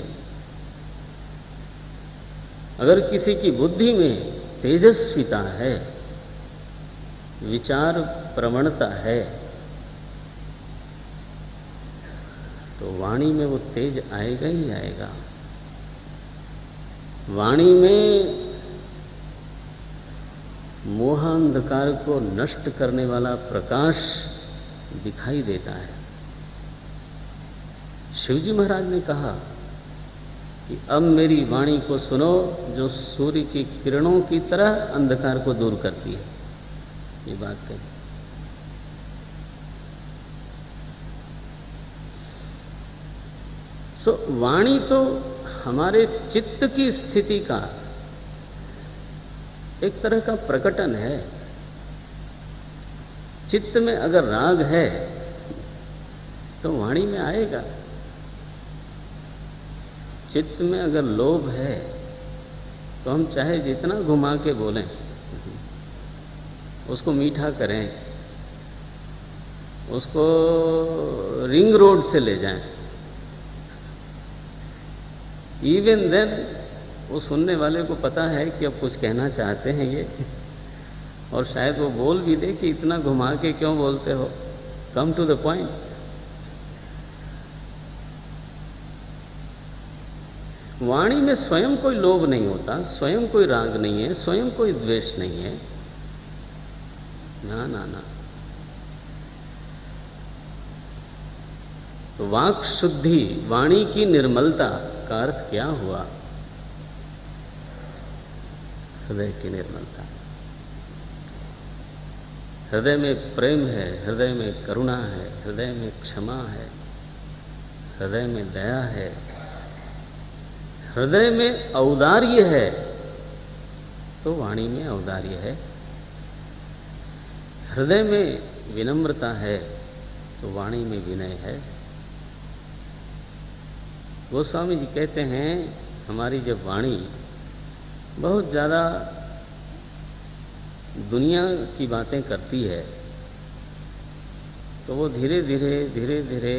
अगर किसी की बुद्धि में तेजस्विता है, विचार प्रवणता है, तो वाणी में वो तेज आएगा ही आएगा। वाणी में मोहांधकार को नष्ट करने वाला प्रकाश दिखाई देता है। शिवजी महाराज ने कहा कि अब मेरी वाणी को सुनो, जो सूर्य की किरणों की तरह अंधकार को दूर करती है। ये बात कही। वाणी तो हमारे चित्त की स्थिति का एक तरह का प्रकटन है। चित्त में अगर राग है तो वाणी में आएगा। चित्त में अगर लोभ है तो हम चाहे जितना घुमा के बोलें, उसको मीठा करें, उसको रिंग रोड से ले जाएं, इवन देन वो सुनने वाले को पता है कि अब कुछ कहना चाहते हैं ये, और शायद वो बोल भी दे कि इतना घुमा के क्यों बोलते हो, कम टू द पॉइंट। वाणी में स्वयं कोई लोभ नहीं होता, स्वयं कोई राग नहीं है, स्वयं कोई द्वेष नहीं है। ना ना ना। तो वाक शुद्धि, वाणी की निर्मलता का अर्थ क्या हुआ? हृदय की निर्मलता। हृदय में प्रेम है, हृदय में करुणा है, हृदय में क्षमा है, हृदय में दया है, हृदय में औदार्य है, तो वाणी में औदार्य है। हृदय में विनम्रता है तो वाणी में विनय है। गोस्वामी जी कहते हैं, हमारी जब वाणी बहुत ज़्यादा दुनिया की बातें करती है तो वो धीरे धीरे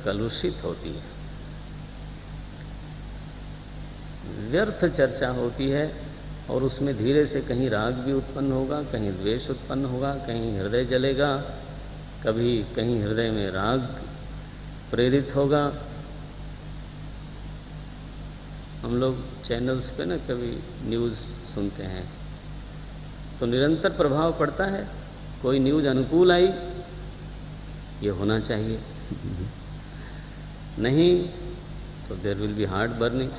कलुषित होती है, व्यर्थ चर्चा होती है, और उसमें धीरे से कहीं राग भी उत्पन्न होगा, कहीं द्वेष उत्पन्न होगा, कहीं हृदय जलेगा, कभी कहीं हृदय में राग प्रेरित होगा। हम लोग चैनल्स पे ना कभी न्यूज़ सुनते हैं तो निरंतर प्रभाव पड़ता है। कोई न्यूज़ अनुकूल आई, ये होना चाहिए, नहीं तो there will be heart burning.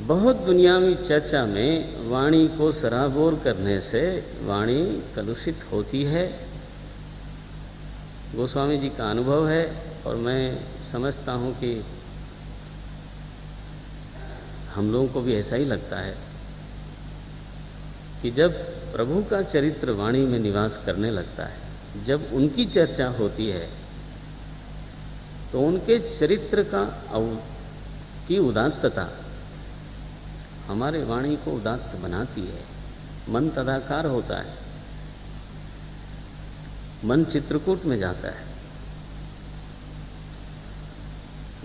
बहुत दुनियावी चर्चा में वाणी को सराबोर करने से वाणी कलुषित होती है। गोस्वामी जी का अनुभव है, और मैं समझता हूं कि हम लोगों को भी ऐसा ही लगता है कि जब प्रभु का चरित्र वाणी में निवास करने लगता है, जब उनकी चर्चा होती है, तो उनके चरित्र की उदात्तता हमारे वाणी को उदात्त बनाती है। मन तदाकार होता है, मन चित्रकूट में जाता है,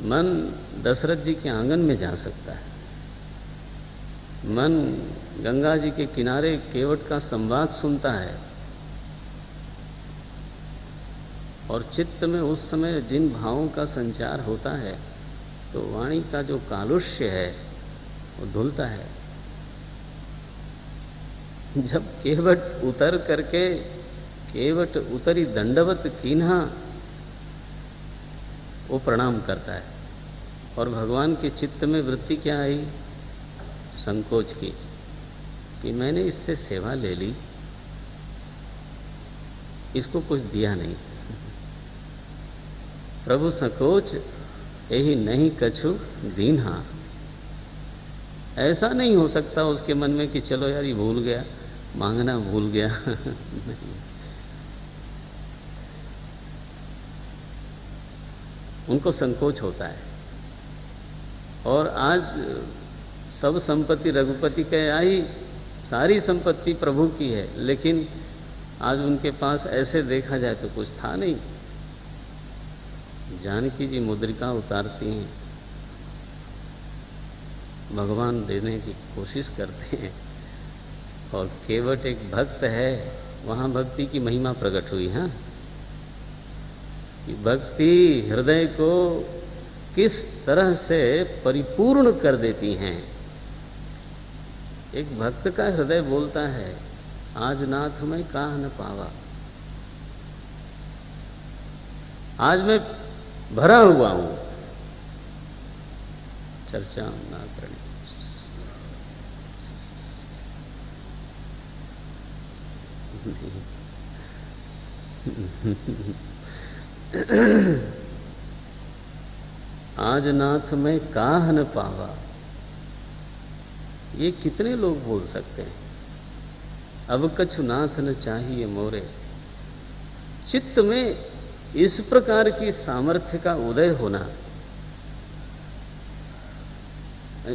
मन दशरथ जी के आंगन में जा सकता है, मन गंगा जी के किनारे केवट का संवाद सुनता है, और चित्त में उस समय जिन भावों का संचार होता है तो वाणी का जो कालुष्य है वो धुलता है। जब केवट उतर करके, केवट उतरी दंडवत कीन्हा, वो प्रणाम करता है, और भगवान के चित्त में वृत्ति क्या आई? संकोच की, कि मैंने इससे सेवा ले ली, इसको कुछ दिया नहीं। प्रभु संकोच यही नहीं कछु दीन्हा। ऐसा नहीं हो सकता उसके मन में कि चलो यार ये भूल गया, मांगना भूल गया। नहीं। उनको संकोच होता है। और आज सब संपत्ति रघुपति के आई, सारी संपत्ति प्रभु की है, लेकिन आज उनके पास ऐसे देखा जाए तो कुछ था नहीं। जानकी जी मुद्रिका उतारती हैं, भगवान देने की कोशिश करते हैं, और केवट एक भक्त है, वहां भक्ति की महिमा प्रकट हुई। कि भक्ति हृदय को किस तरह से परिपूर्ण कर देती हैं। एक भक्त का हृदय बोलता है, आज नाथ मैं काह न पावा, आज मैं भरा हुआ हूं, चर्चा ना करनी। आज नाथ मैं काह न पावा, ये कितने लोग बोल सकते हैं? अब कछु नाथ न चाहिए मोरे। चित्त में इस प्रकार की सामर्थ्य का उदय होना,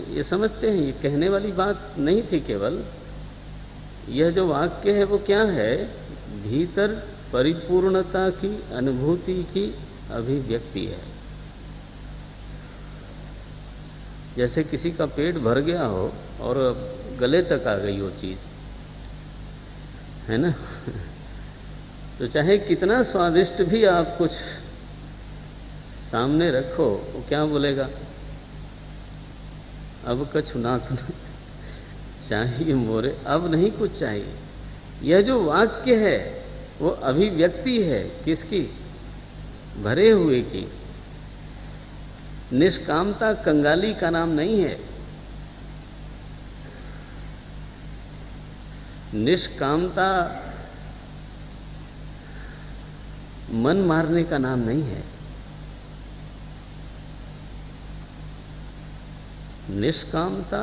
ये समझते हैं, ये कहने वाली बात नहीं थी केवल। यह जो वाक्य है वो क्या है? भीतर परिपूर्णता की अनुभूति की अभिव्यक्ति है। जैसे किसी का पेट भर गया हो और गले तक आ गई वो चीज, है ना? तो चाहे कितना स्वादिष्ट भी आप कुछ सामने रखो, वो क्या बोलेगा? अब कछु नाथ न चाहिए मोरे, अब नहीं कुछ चाहिए। यह जो वाक्य है वो अभिव्यक्ति है किसकी? भरे हुए की। निष्कामता कंगाली का नाम नहीं है। निष्कामता मन मारने का नाम नहीं है। निष्कामता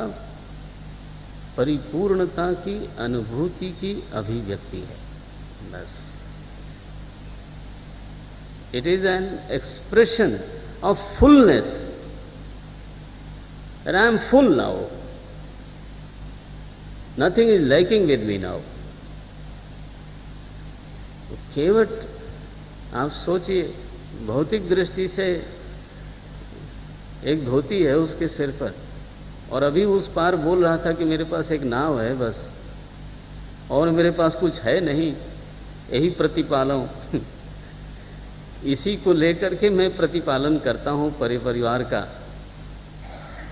परिपूर्णता की अनुभूति की अभिव्यक्ति है, बस। It is an expression of fullness, that I am full now, nothing is lacking with me now. तो केवट आप सोचिए, भौतिक दृष्टि से एक धोती है उसके सिर पर, और अभी उस पार बोल रहा था कि मेरे पास एक नाव है बस, और मेरे पास कुछ है नहीं, यही प्रतिपालन इसी को लेकर के मैं प्रतिपालन करता हूं परिवार का,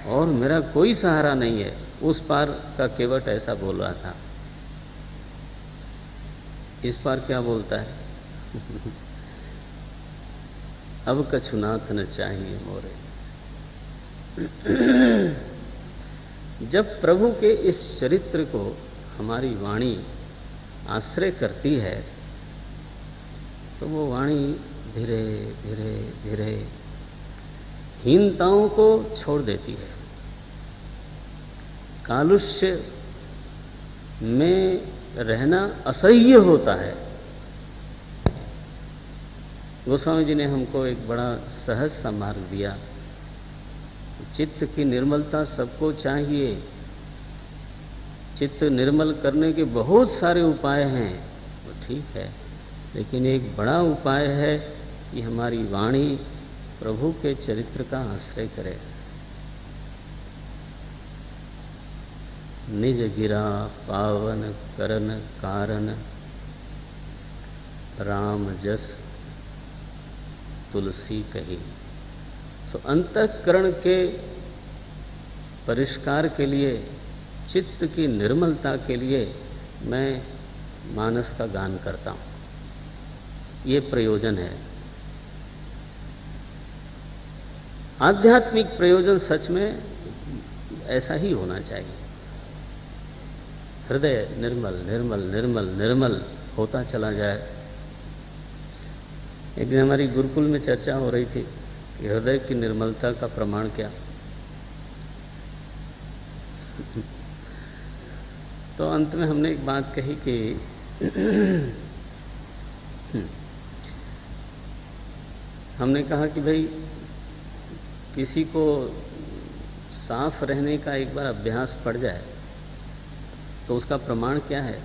और मेरा कोई सहारा नहीं है। उस पार का केवट ऐसा बोल रहा था। इस पार क्या बोलता है? अब कछु नाथ न चाहिए मोरे। जब प्रभु के इस चरित्र को हमारी वाणी आश्रय करती है तो वो वाणी धीरे धीरे धीरे हीनताओं को छोड़ देती है। कालुष्य में रहना असह्य होता है। गोस्वामी जी ने हमको एक बड़ा सहज सा मार्ग दिया। चित्त की निर्मलता सबको चाहिए। चित्त निर्मल करने के बहुत सारे उपाय हैं, वो ठीक है, लेकिन एक बड़ा उपाय है कि हमारी वाणी प्रभु के चरित्र का आश्रय करे। निज गिरा पावन करन कारण, राम जस तुलसी कही। सो अंतःकरण के परिष्कार के लिए, चित्त की निर्मलता के लिए मैं मानस का गान करता हूं। ये प्रयोजन है। आध्यात्मिक प्रयोजन सच में ऐसा ही होना चाहिए। हृदय निर्मल निर्मल निर्मल निर्मल होता चला जाए। एक दिन हमारी गुरुकुल में चर्चा हो रही थी कि हृदय की निर्मलता का प्रमाण क्या। तो अंत में हमने एक बात कही कि हमने कहा कि भाई किसी को साफ रहने का एक बार अभ्यास पड़ जाए तो उसका प्रमाण क्या है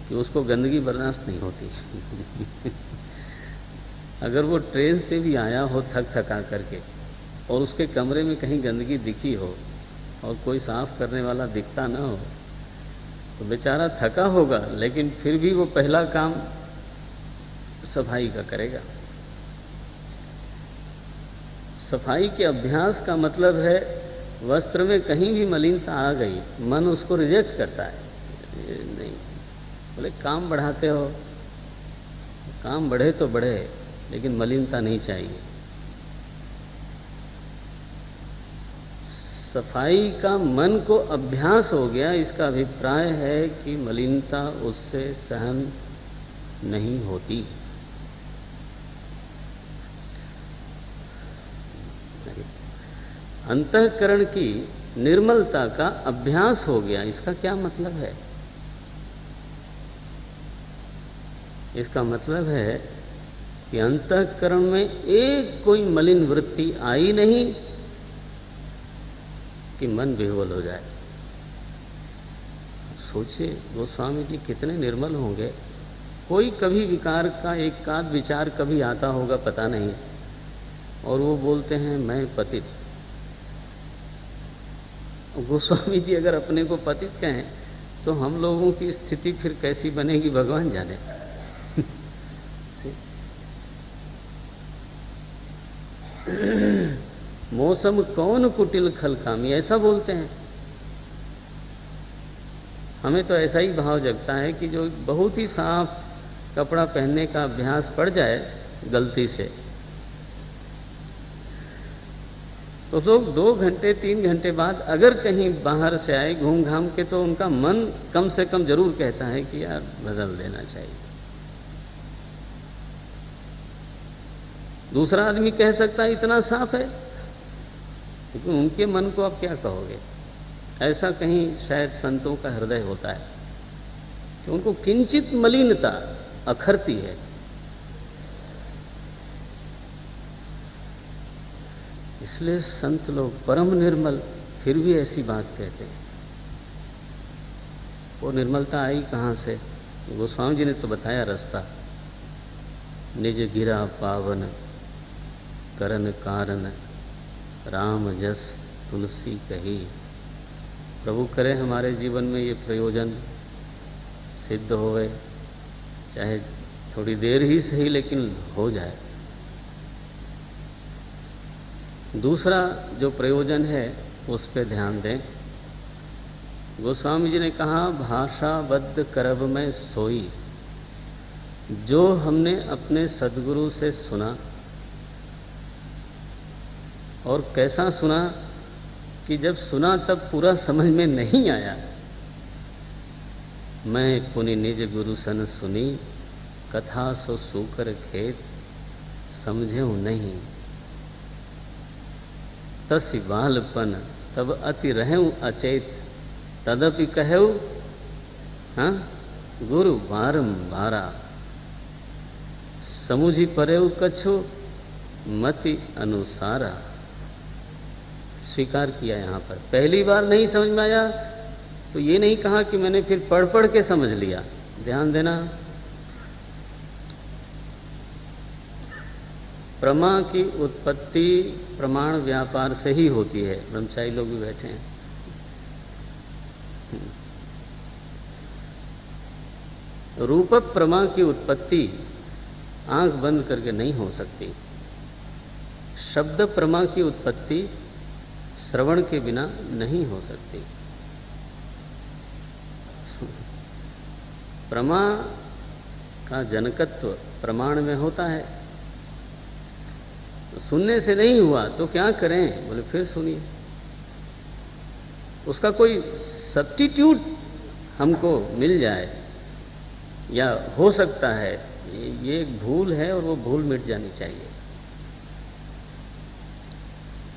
कि उसको गंदगी बर्दाश्त नहीं होती। अगर वो ट्रेन से भी आया हो थक थका करके और उसके कमरे में कहीं गंदगी दिखी हो और कोई साफ करने वाला दिखता ना हो तो बेचारा थका होगा, लेकिन फिर भी वो पहला काम सफाई का करेगा। सफाई के अभ्यास का मतलब है वस्त्र में कहीं भी मलिनता आ गई, मन उसको रिजेक्ट करता है। ये नहीं, बोले काम बढ़ाते हो, काम बढ़े तो बढ़े, लेकिन मलिनता नहीं चाहिए। सफाई का मन को अभ्यास हो गया, इसका अभिप्राय है कि मलिनता उससे सहन नहीं होती। अंतःकरण की निर्मलता का अभ्यास हो गया, इसका क्या मतलब है? इसका मतलब है कि अंतःकरण में एक कोई मलिन वृत्ति आई नहीं कि मन विह्वल हो जाए। सोचिए गोस्वामी जी कितने निर्मल होंगे। कोई कभी विकार का एक आध विचार कभी आता होगा पता नहीं, और वो बोलते हैं मैं पतित। गोस्वामी जी अगर अपने को पतित कहें तो हम लोगों की स्थिति फिर कैसी बनेगी भगवान जाने। मौसम कौन कुटिल खलकामी, ऐसा बोलते हैं। हमें तो ऐसा ही भाव जगता है कि जो बहुत ही साफ कपड़ा पहनने का अभ्यास पड़ जाए गलती से, तो लोग 2 घंटे 3 घंटे बाद अगर कहीं बाहर से आए घूम घाम के, तो उनका मन कम से कम जरूर कहता है कि यार बदल देना चाहिए। दूसरा आदमी कह सकता है इतना साफ है, लेकिन उनके मन को आप क्या कहोगे? ऐसा कहीं शायद संतों का हृदय होता है कि उनको किंचित मलिनता अखरती है। इसलिए संत लोग परम निर्मल फिर भी ऐसी बात कहते हैं। वो निर्मलता आई कहाँ से? गोस्वामी जी ने तो बताया रास्ता। निज गिरा पावन करन कारण राम जस तुलसी कही। प्रभु करे हमारे जीवन में ये प्रयोजन सिद्ध होवे, चाहे थोड़ी देर ही सही, लेकिन हो जाए। दूसरा जो प्रयोजन है उस पे ध्यान दें। गोस्वामी जी ने कहा भाषाबद्ध करब में सोई। जो हमने अपने सद्गुरु से सुना, और कैसा सुना कि जब सुना तब पूरा समझ में नहीं आया। मैं पुनि निज गुरु सन सुनी, कथा सो सूकर खेत समझेऊ नहीं। तसी बालपन तब अति रहेऊ अचेत, तदपि कहेऊ हाँ गुरु बारंबारा। समुझी परेऊ कछु मति अनुसारा। स्वीकार किया। यहाँ पर पहली बार नहीं समझ में आया तो ये नहीं कहा कि मैंने फिर पढ़ पढ़ के समझ लिया। ध्यान देना, प्रमा की उत्पत्ति प्रमाण व्यापार से ही होती है। ब्रह्मचारी लोग भी बैठे हैं। रूपक प्रमा की उत्पत्ति आंख बंद करके नहीं हो सकती। शब्द प्रमा की उत्पत्ति श्रवण के बिना नहीं हो सकती। प्रमा का जनकत्व प्रमाण में होता है। तो सुनने से नहीं हुआ तो क्या करें? बोले फिर सुनिए। उसका कोई सब्स्टिट्यूट हमको मिल जाए या हो सकता है, ये एक भूल है और वो भूल मिट जानी चाहिए।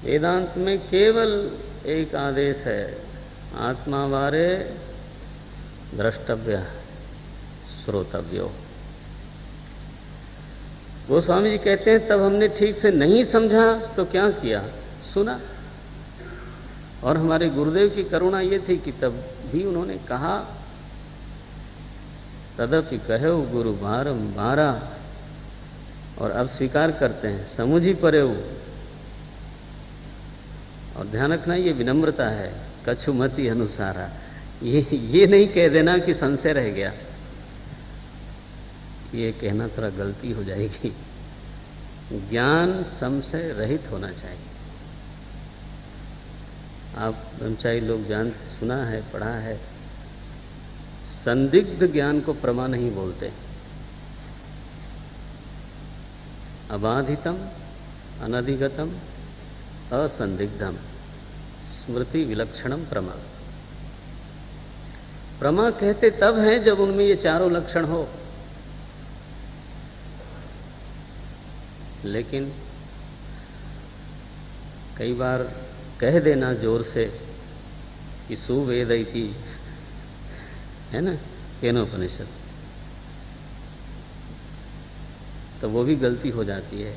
वेदांत में केवल एक आदेश है, आत्मा वारे द्रष्टव्य श्रोतव्यो। गोस्वामी जी कहते हैं तब हमने ठीक से नहीं समझा तो क्या किया? सुना। और हमारे गुरुदेव की करुणा ये थी कि तब भी उन्होंने कहा, तदपि कहेऊ गुरु बारंबारा। और अब स्वीकार करते हैं, समुझी परेऊ। और ध्यान रखना ये विनम्रता है, कछुमति अनुसारा। ये नहीं कह देना कि संशय रह गया, ये कहना थोड़ा गलती हो जाएगी। ज्ञान संशय रहित होना चाहिए। आप ब्रह्मचारी लोग सुना है, पढ़ा है, संदिग्ध ज्ञान को प्रमा नहीं बोलते। अबाधितम अनधिगतम असंदिग्धम स्मृति विलक्षणम प्रमा। प्रमा कहते तब है जब उनमें ये चारों लक्षण हो। लेकिन कई बार कह देना जोर से कि सुवेदैति, है ना, केनोपनिषद, तो वो भी गलती हो जाती है।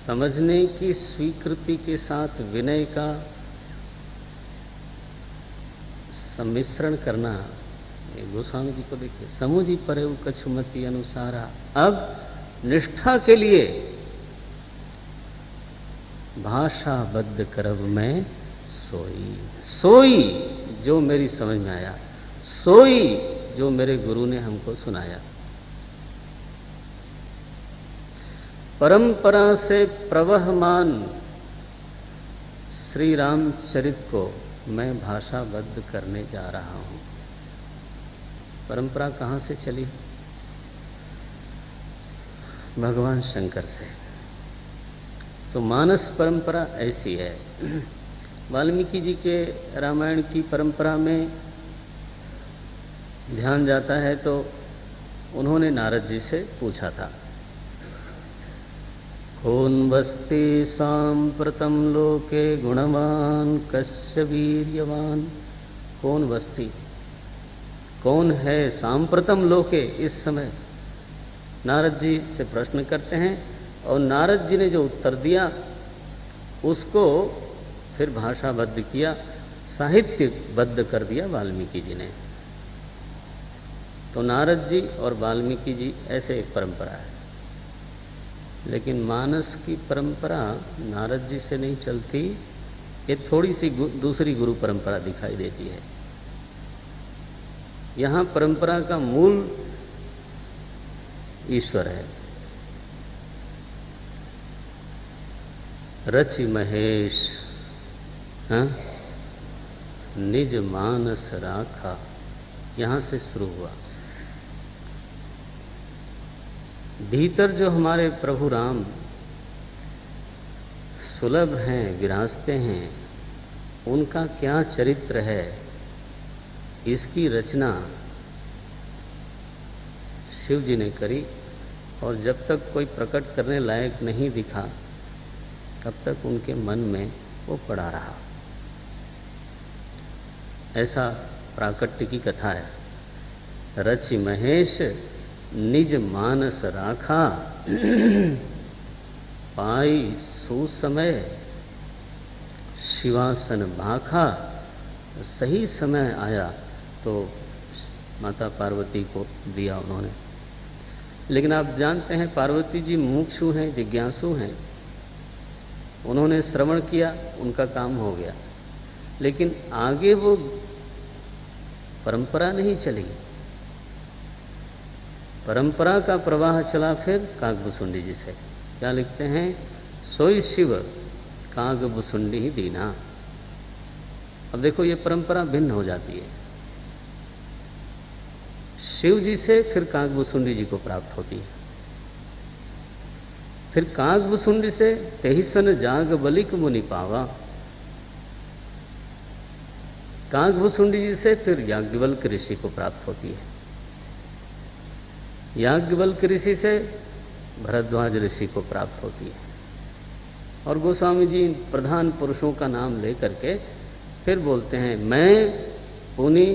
समझने की स्वीकृति के साथ विनय का सम्मिश्रण करना। गोस्वामी जी को देखिए, समुझी परे कछुमति अनुसारा। अब निष्ठा के लिए भाषाबद्ध करब में सोई, सोई जो मेरी समझ में आया, सोई जो मेरे गुरु ने हमको सुनाया। परंपरा से प्रवहमान श्री रामचरित को मैं भाषाबद्ध करने जा रहा हूं। परंपरा कहां से चली? भगवान शंकर से। तो मानस परंपरा ऐसी है। वाल्मीकि जी के रामायण की परंपरा में ध्यान जाता है तो उन्होंने नारद जी से पूछा था, कौन वस्ति सांप्रतम लोके गुणवान कस्य वीर्यवान। कौन वस्ति, कौन है सांप्रतम लोके, इस समय नारद जी से प्रश्न करते हैं। और नारद जी ने जो उत्तर दिया उसको फिर भाषाबद्ध किया, साहित्यबद्ध कर दिया वाल्मीकि जी ने। तो नारद जी और वाल्मीकि जी ऐसे एक परंपरा है। लेकिन मानस की परंपरा नारद जी से नहीं चलती, ये थोड़ी सी दूसरी गुरु परंपरा दिखाई देती है। यहां परंपरा का मूल ईश्वर है। रचि महेश, हाँ, निज मानस राखा, यहां से शुरू हुआ। भीतर जो हमारे प्रभु राम सुलभ हैं, विराजते हैं, उनका क्या चरित्र है, इसकी रचना शिव जी ने करी। और जब तक कोई प्रकट करने लायक नहीं दिखा तब तक उनके मन में वो पड़ा रहा। ऐसा प्राकट्य की कथा है। रचि महेश निज मानस राखा, पाई सुसमय शिवासन भाखा। सही समय आया तो माता पार्वती को दिया उन्होंने। लेकिन आप जानते हैं पार्वती जी मुमुक्षु हैं, जिज्ञासु हैं। उन्होंने श्रवण किया, उनका काम हो गया। लेकिन आगे वो परंपरा नहीं चली। परंपरा का प्रवाह चला फिर कागभुसुंडी जी से। क्या लिखते हैं? सोई शिव कागभुसुंडी ही दीना। अब देखो ये परंपरा भिन्न हो जाती है। शिव जी से फिर कागभुसुंडी जी को प्राप्त होती है। फिर कागभुसुंडी से तेहिसन जाग बलिक मुनि पावा। कागभुसुंडी जी से फिर याज्ञवल्क्य ऋषि को प्राप्त होती है। याज्ञवल्क्य ऋषि से भरद्वाज ऋषि को प्राप्त होती है। और गोस्वामी जी प्रधान पुरुषों का नाम लेकर के फिर बोलते हैं, मैं पुनि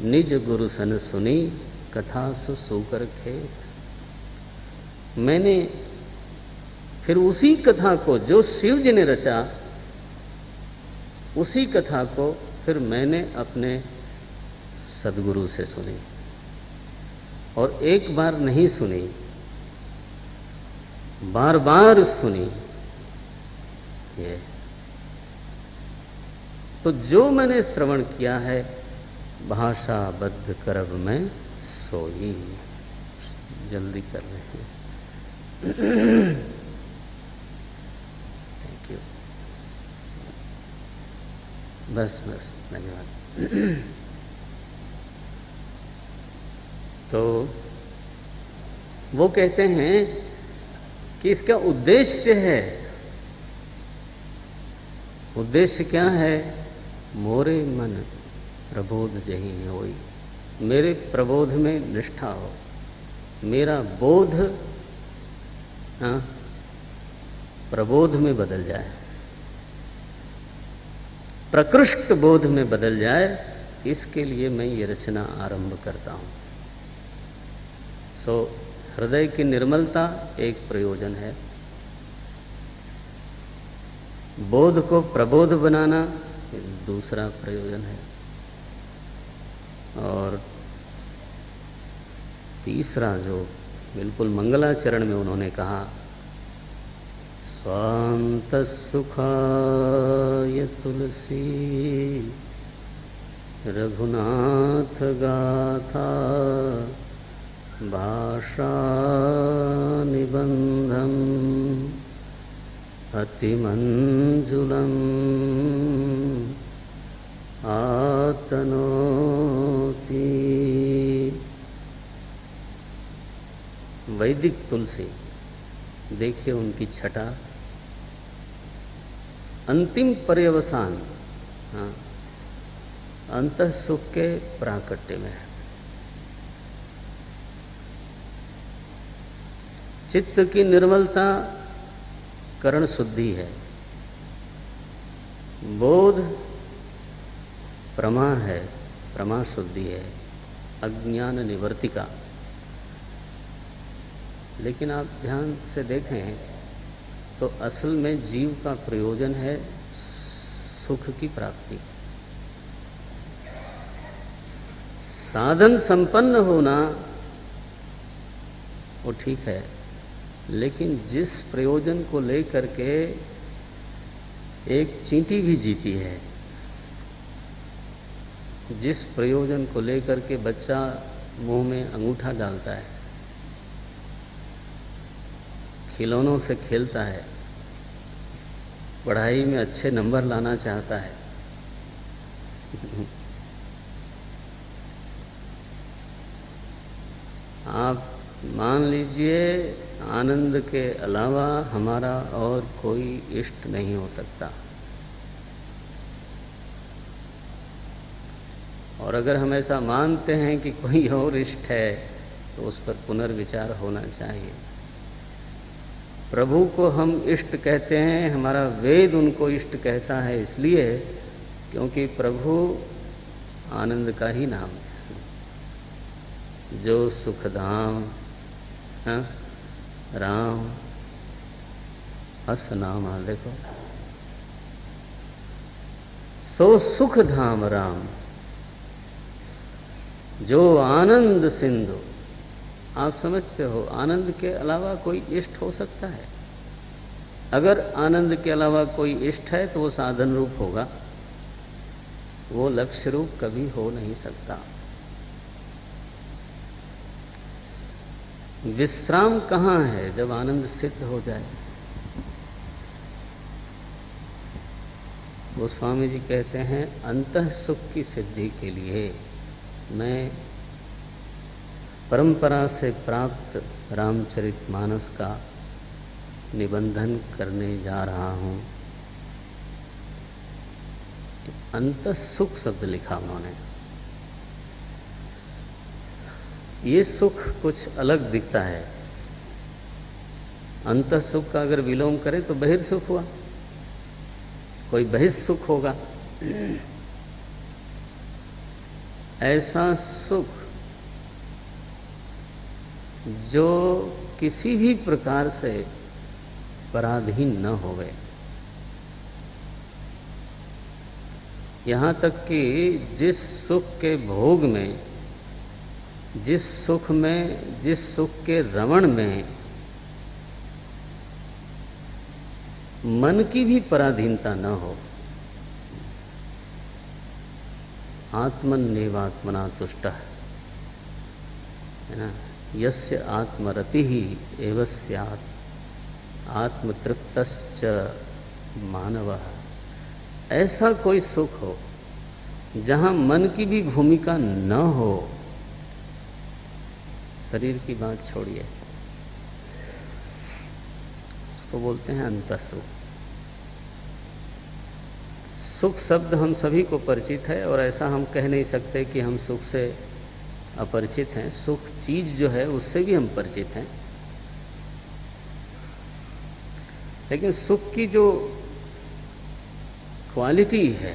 निज गुरु सन सुनी कथा सुसूकर खेत। मैंने फिर उसी कथा को जो शिव जी ने रचा, उसी कथा को फिर मैंने अपने सदगुरु से सुनी। और एक बार नहीं सुनी, बार बार सुनी। ये तो जो मैंने श्रवण किया है, भाषाबद्ध करब में सोई। जल्दी कर रहे हैं। Thank you. बस बस, धन्यवाद। तो वो कहते हैं कि इसका उद्देश्य है, उद्देश्य क्या है? मोरे मन प्रबोध जही होई, मेरे प्रबोध में निष्ठा हो, मेरा बोध प्रबोध में बदल जाए, प्रकृष्ट बोध में बदल जाए, इसके लिए मैं ये रचना आरंभ करता हूं। हृदय की निर्मलता एक प्रयोजन है, बोध को प्रबोध बनाना दूसरा प्रयोजन है, और तीसरा जो बिल्कुल मंगलाचरण में उन्होंने कहा, स्वांत सुखाय तुलसी रघुनाथ गाथा भाषा निबंधम अतिमंजुलम आतनोति। वैदिक तुलसी, देखिए उनकी छटा, अंतिम पर्यवसान अंतः सुख के प्राकट्य में है। चित्त की निर्मलता करण शुद्धि है, बोध प्रमा है, प्रमा शुद्धि है, अज्ञान निवर्तिका। लेकिन आप ध्यान से देखें तो असल में जीव का प्रयोजन है सुख की प्राप्ति। साधन संपन्न होना वो ठीक है, लेकिन जिस प्रयोजन को लेकर के एक चींटी भी जीती है, जिस प्रयोजन को लेकर के बच्चा मुंह में अंगूठा डालता है, खिलौनों से खेलता है, पढ़ाई में अच्छे नंबर लाना चाहता है, आप मान लीजिए आनंद के अलावा हमारा और कोई इष्ट नहीं हो सकता। और अगर हम ऐसा मानते हैं कि कोई और इष्ट है तो उस पर पुनर्विचार होना चाहिए। प्रभु को हम इष्ट कहते हैं, हमारा वेद उनको इष्ट कहता है, इसलिए क्योंकि प्रभु आनंद का ही नाम है। जो सुखधाम राम हस नाम, देखो, सो सुख धाम राम, जो आनंद सिंधु। आप समझते हो आनंद के अलावा कोई इष्ट हो सकता है? अगर आनंद के अलावा कोई इष्ट है तो वो साधन रूप होगा, वो लक्ष्य रूप कभी हो नहीं सकता। विश्राम कहाँ है? जब आनंद सिद्ध हो जाए। वो स्वामी जी कहते हैं, अंतः सुख की सिद्धि के लिए मैं परंपरा से प्राप्त रामचरितमानस का निबंधन करने जा रहा हूं। तो अंतः सुख शब्द लिखा उन्होंने। ये सुख कुछ अलग दिखता है। अंतः सुख का अगर विलोम करें तो बहिर्सुख हुआ, कोई बहिर्सुख होगा। ऐसा सुख जो किसी भी प्रकार से पराधीन न होवे, यहां तक कि जिस सुख के भोग में, जिस सुख में, जिस सुख के रमण में मन की भी पराधीनता न हो। आत्मन नेवात्मना तुष्ट है ना। यस्य आत्मरतिः एव स्यात् आत्मतृप्तश्च मानवः। ऐसा कोई सुख हो जहां मन की भी भूमिका न हो। शरीर की बात छोड़िए, उसको बोलते हैं अंतःसुख। सुख शब्द हम सभी को परिचित है और ऐसा हम कह नहीं सकते कि हम सुख से अपरिचित हैं। सुख चीज जो है उससे भी हम परिचित हैं, लेकिन सुख की जो क्वालिटी है,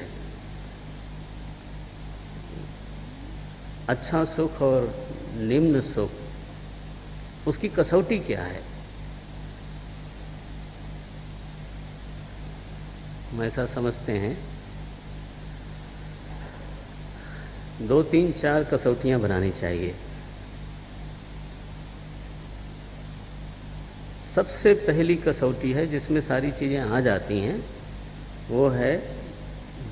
अच्छा सुख और निम्न सुख, उसकी कसौटी क्या है? हम ऐसा समझते हैं 2, 3, 4 कसौटियां बनानी चाहिए। सबसे पहली कसौटी है जिसमें सारी चीजें आ जाती हैं, वो है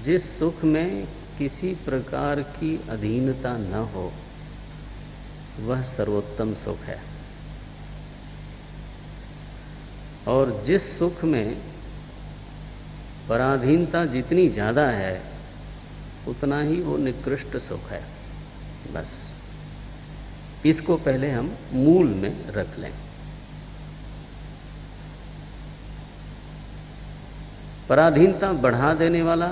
जिस सुख में किसी प्रकार की अधीनता न हो, वह सर्वोत्तम सुख है। और जिस सुख में पराधीनता जितनी ज्यादा है उतना ही वो निकृष्ट सुख है। बस इसको पहले हम मूल में रख लें। पराधीनता बढ़ा देने वाला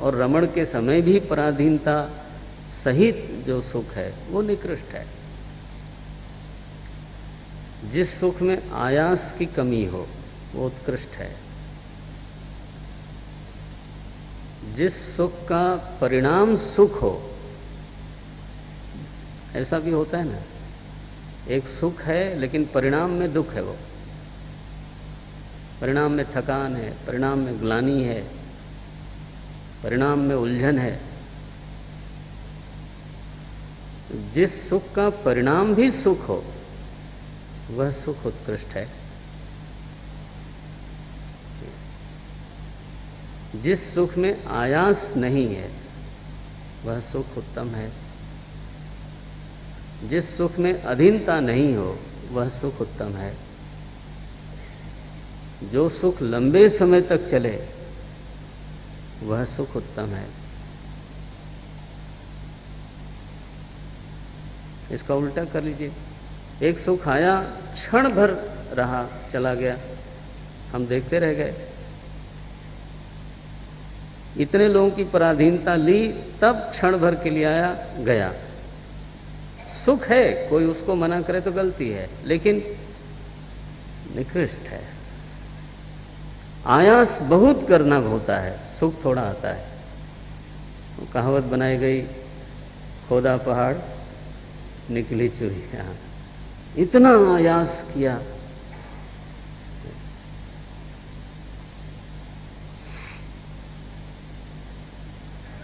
और रमण के समय भी पराधीनता सहित जो सुख है वो निकृष्ट है। जिस सुख में आयास की कमी हो वो उत्कृष्ट है। जिस सुख का परिणाम सुख हो, ऐसा भी होता है ना, एक सुख है लेकिन परिणाम में दुख है। वो परिणाम में थकान है, परिणाम में ग्लानि है, परिणाम में उलझन है। जिस सुख का परिणाम भी सुख हो वह सुख उत्कृष्ट है। जिस सुख में आयास नहीं है वह सुख उत्तम है। जिस सुख में अधीनता नहीं हो वह सुख उत्तम है। जो सुख लंबे समय तक चले वह सुख उत्तम है। इसका उल्टा कर लीजिए, एक सुख आया, क्षण भर रहा, चला गया, हम देखते रह गए। इतने लोगों की पराधीनता ली, तब क्षण भर के लिए आया, गया। सुख है, कोई उसको मना करे तो गलती है, लेकिन निकृष्ट है। आयास बहुत करना होता है, सुख थोड़ा आता है। तो कहावत बनाई गई, खोदा पहाड़ निकली चूहिया। इतना आयास किया,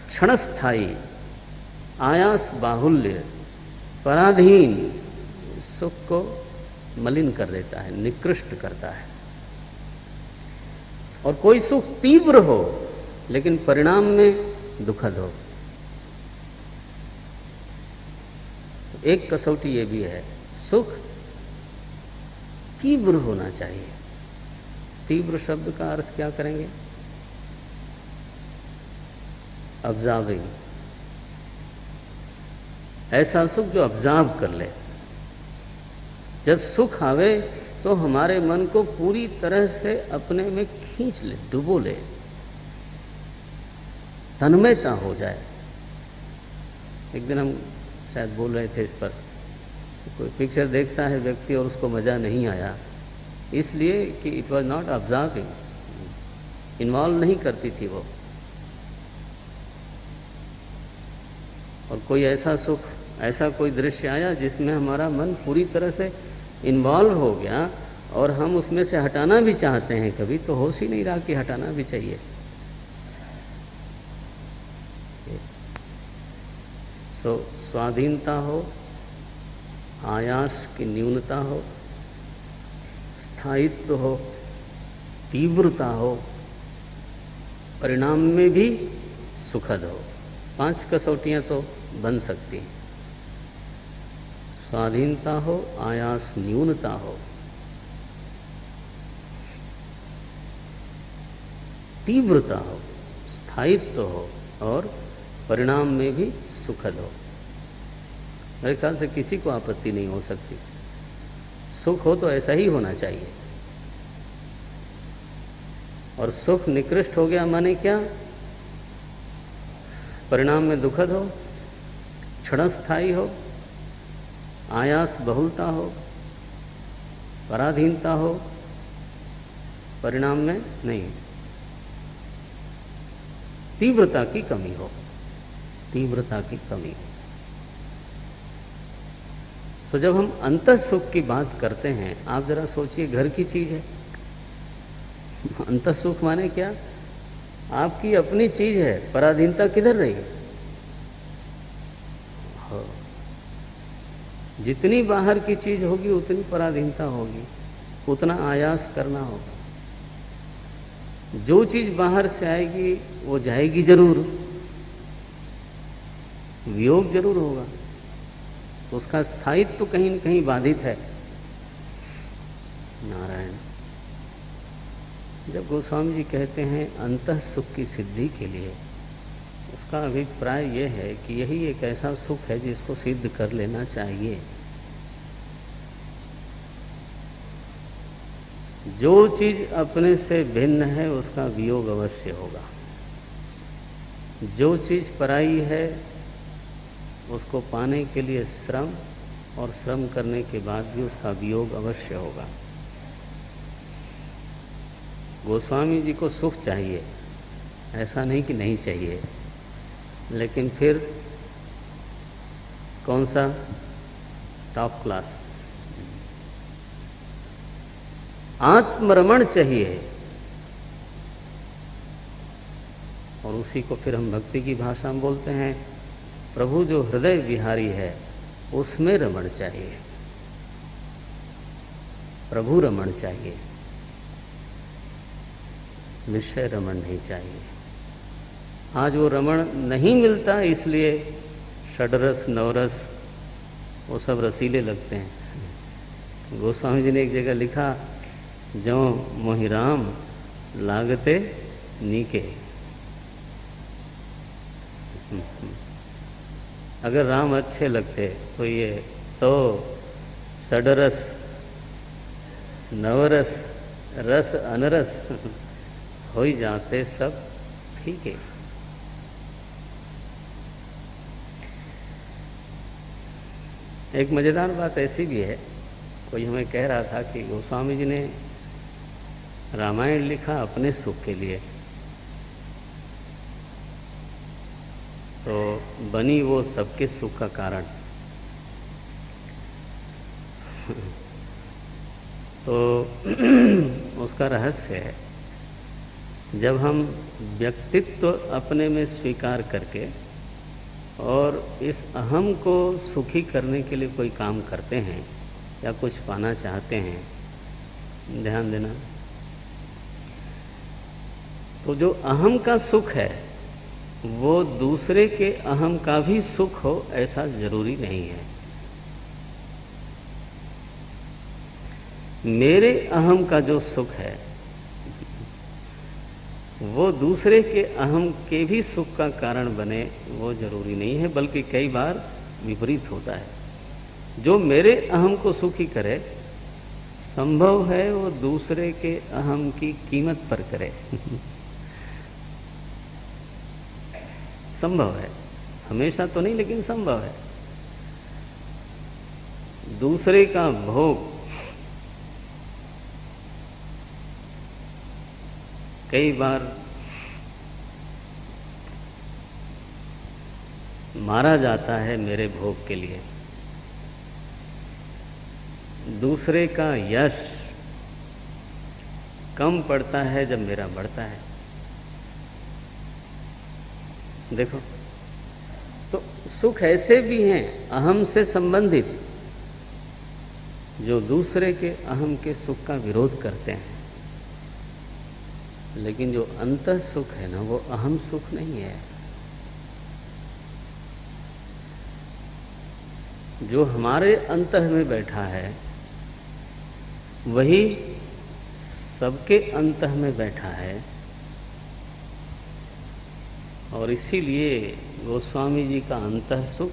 क्षणस्थायी आयास बाहुल्य पराधीन सुख को मलिन कर देता है, निकृष्ट करता है। और कोई सुख तीव्र हो लेकिन परिणाम में दुखद हो। एक कसौटी ये भी है, सुख तीव्र होना चाहिए। तीव्र शब्द का अर्थ क्या करेंगे? ऑब्जर्विंग। ऐसा सुख जो ऑब्जर्व कर ले। जब सुख आवे तो हमारे मन को पूरी तरह से अपने में खींच ले, डुबो ले, तन्मयता हो जाए। एक दिन हम शायद बोल रहे थे इस पर, कोई पिक्चर देखता है व्यक्ति और उसको मजा नहीं आया, इसलिए कि it was not observing, involve नहीं करती थी वो। और कोई ऐसा सुख, ऐसा कोई दृश्य आया जिसमें हमारा मन पूरी तरह से इन्वॉल्व हो गया और हम उसमें से हटाना भी चाहते हैं कभी, तो होश ही नहीं रहा कि हटाना भी चाहिए। स्वाधीनता हो, आयास की न्यूनता हो, स्थायित्व हो, तीव्रता हो, परिणाम में भी सुखद हो। 5 कसौटियां तो बन सकती हैं। स्वाधीनता हो, आयास न्यूनता हो, तीव्रता हो, स्थायित्व हो और परिणाम में भी सुखद हो। मेरे ख्याल से किसी को आपत्ति नहीं हो सकती। सुख हो तो ऐसा ही होना चाहिए। और सुख निकृष्ट हो गया माने क्या? परिणाम में दुखद हो, क्षणस्थायी हो, आयास बहुलता हो, पराधीनता हो, परिणाम में नहीं, तीव्रता की कमी हो, तीव्रता की कमी हो। तो जब हम अंतः सुख की बात करते हैं, आप जरा सोचिए, घर की चीज है। अंतः सुख माने क्या? आपकी अपनी चीज है, पराधीनता किधर रही? हाँ। जितनी बाहर की चीज होगी उतनी पराधीनता होगी, उतना आयास करना होगा। जो चीज बाहर से आएगी वो जाएगी जरूर, वियोग जरूर होगा, तो उसका स्थायित्व तो कहीं न कहीं बाधित है। नारायण। जब गोस्वामी जी कहते हैं अंतः सुख की सिद्धि के लिए, उसका अभिप्राय यह है कि यही एक ऐसा सुख है जिसको सिद्ध कर लेना चाहिए। जो चीज अपने से भिन्न है उसका वियोग अवश्य होगा। जो चीज पराई है उसको पाने के लिए श्रम, और श्रम करने के बाद भी उसका वियोग अवश्य होगा। गोस्वामी जी को सुख चाहिए, ऐसा नहीं कि नहीं चाहिए, लेकिन फिर कौन सा? टॉप क्लास आत्मरमण चाहिए। और उसी को फिर हम भक्ति की भाषा में बोलते हैं, प्रभु जो हृदय विहारी है उसमें रमण चाहिए, प्रभु रमण चाहिए, विषय रमण नहीं चाहिए। आज वो रमण नहीं मिलता, इसलिए षडरस नवरस वो सब रसीले लगते हैं। गोस्वामी जी ने एक जगह लिखा, जो मोहिराम लागते नीके। अगर राम अच्छे लगते तो ये तो षडरस नवरस रस अनरस हो ही जाते सब फीके। एक मजेदार बात ऐसी भी है, कोई हमें कह रहा था कि गोस्वामी जी ने रामायण लिखा अपने सुख के लिए, तो बनी वो सबके सुख का कारण। तो उसका रहस्य है, जब हम व्यक्तित्व अपने में स्वीकार करके और इस अहम को सुखी करने के लिए कोई काम करते हैं या कुछ पाना चाहते हैं, ध्यान देना, तो जो अहम का सुख है वो दूसरे के अहम का भी सुख हो ऐसा जरूरी नहीं है। मेरे अहम का जो सुख है वो दूसरे के अहम के भी सुख का कारण बने वो जरूरी नहीं है, बल्कि कई बार विपरीत होता है। जो मेरे अहम को सुखी करे, संभव है वो दूसरे के अहम की कीमत पर करे। संभव है, हमेशा तो नहीं, लेकिन संभव है। दूसरे का भोग कई बार मारा जाता है मेरे भोग के लिए। दूसरे का यश कम पड़ता है जब मेरा बढ़ता है। देखो, तो सुख ऐसे भी हैं अहम से संबंधित जो दूसरे के अहम के सुख का विरोध करते हैं, लेकिन जो अंतः सुख है ना, वो अहम सुख नहीं है। जो हमारे अंतः में बैठा है वही सबके अंतः में बैठा है। और इसीलिए गोस्वामी जी का अंतः सुख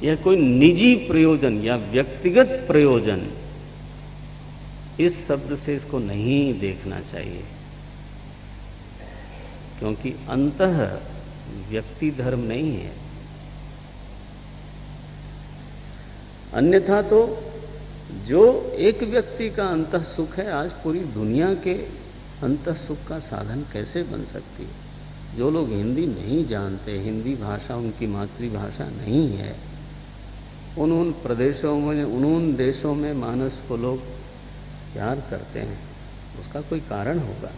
या कोई निजी प्रयोजन या व्यक्तिगत प्रयोजन, इस शब्द से इसको नहीं देखना चाहिए, क्योंकि अंतः व्यक्ति धर्म नहीं है। अन्यथा तो जो एक व्यक्ति का अंतः सुख है, आज पूरी दुनिया के अंतः सुख का साधन कैसे बन सकती है। जो लोग हिंदी नहीं जानते, हिंदी भाषा उनकी मातृभाषा नहीं है, उन प्रदेशों में, उन देशों में मानस को लोग प्यार करते हैं, उसका कोई कारण होगा।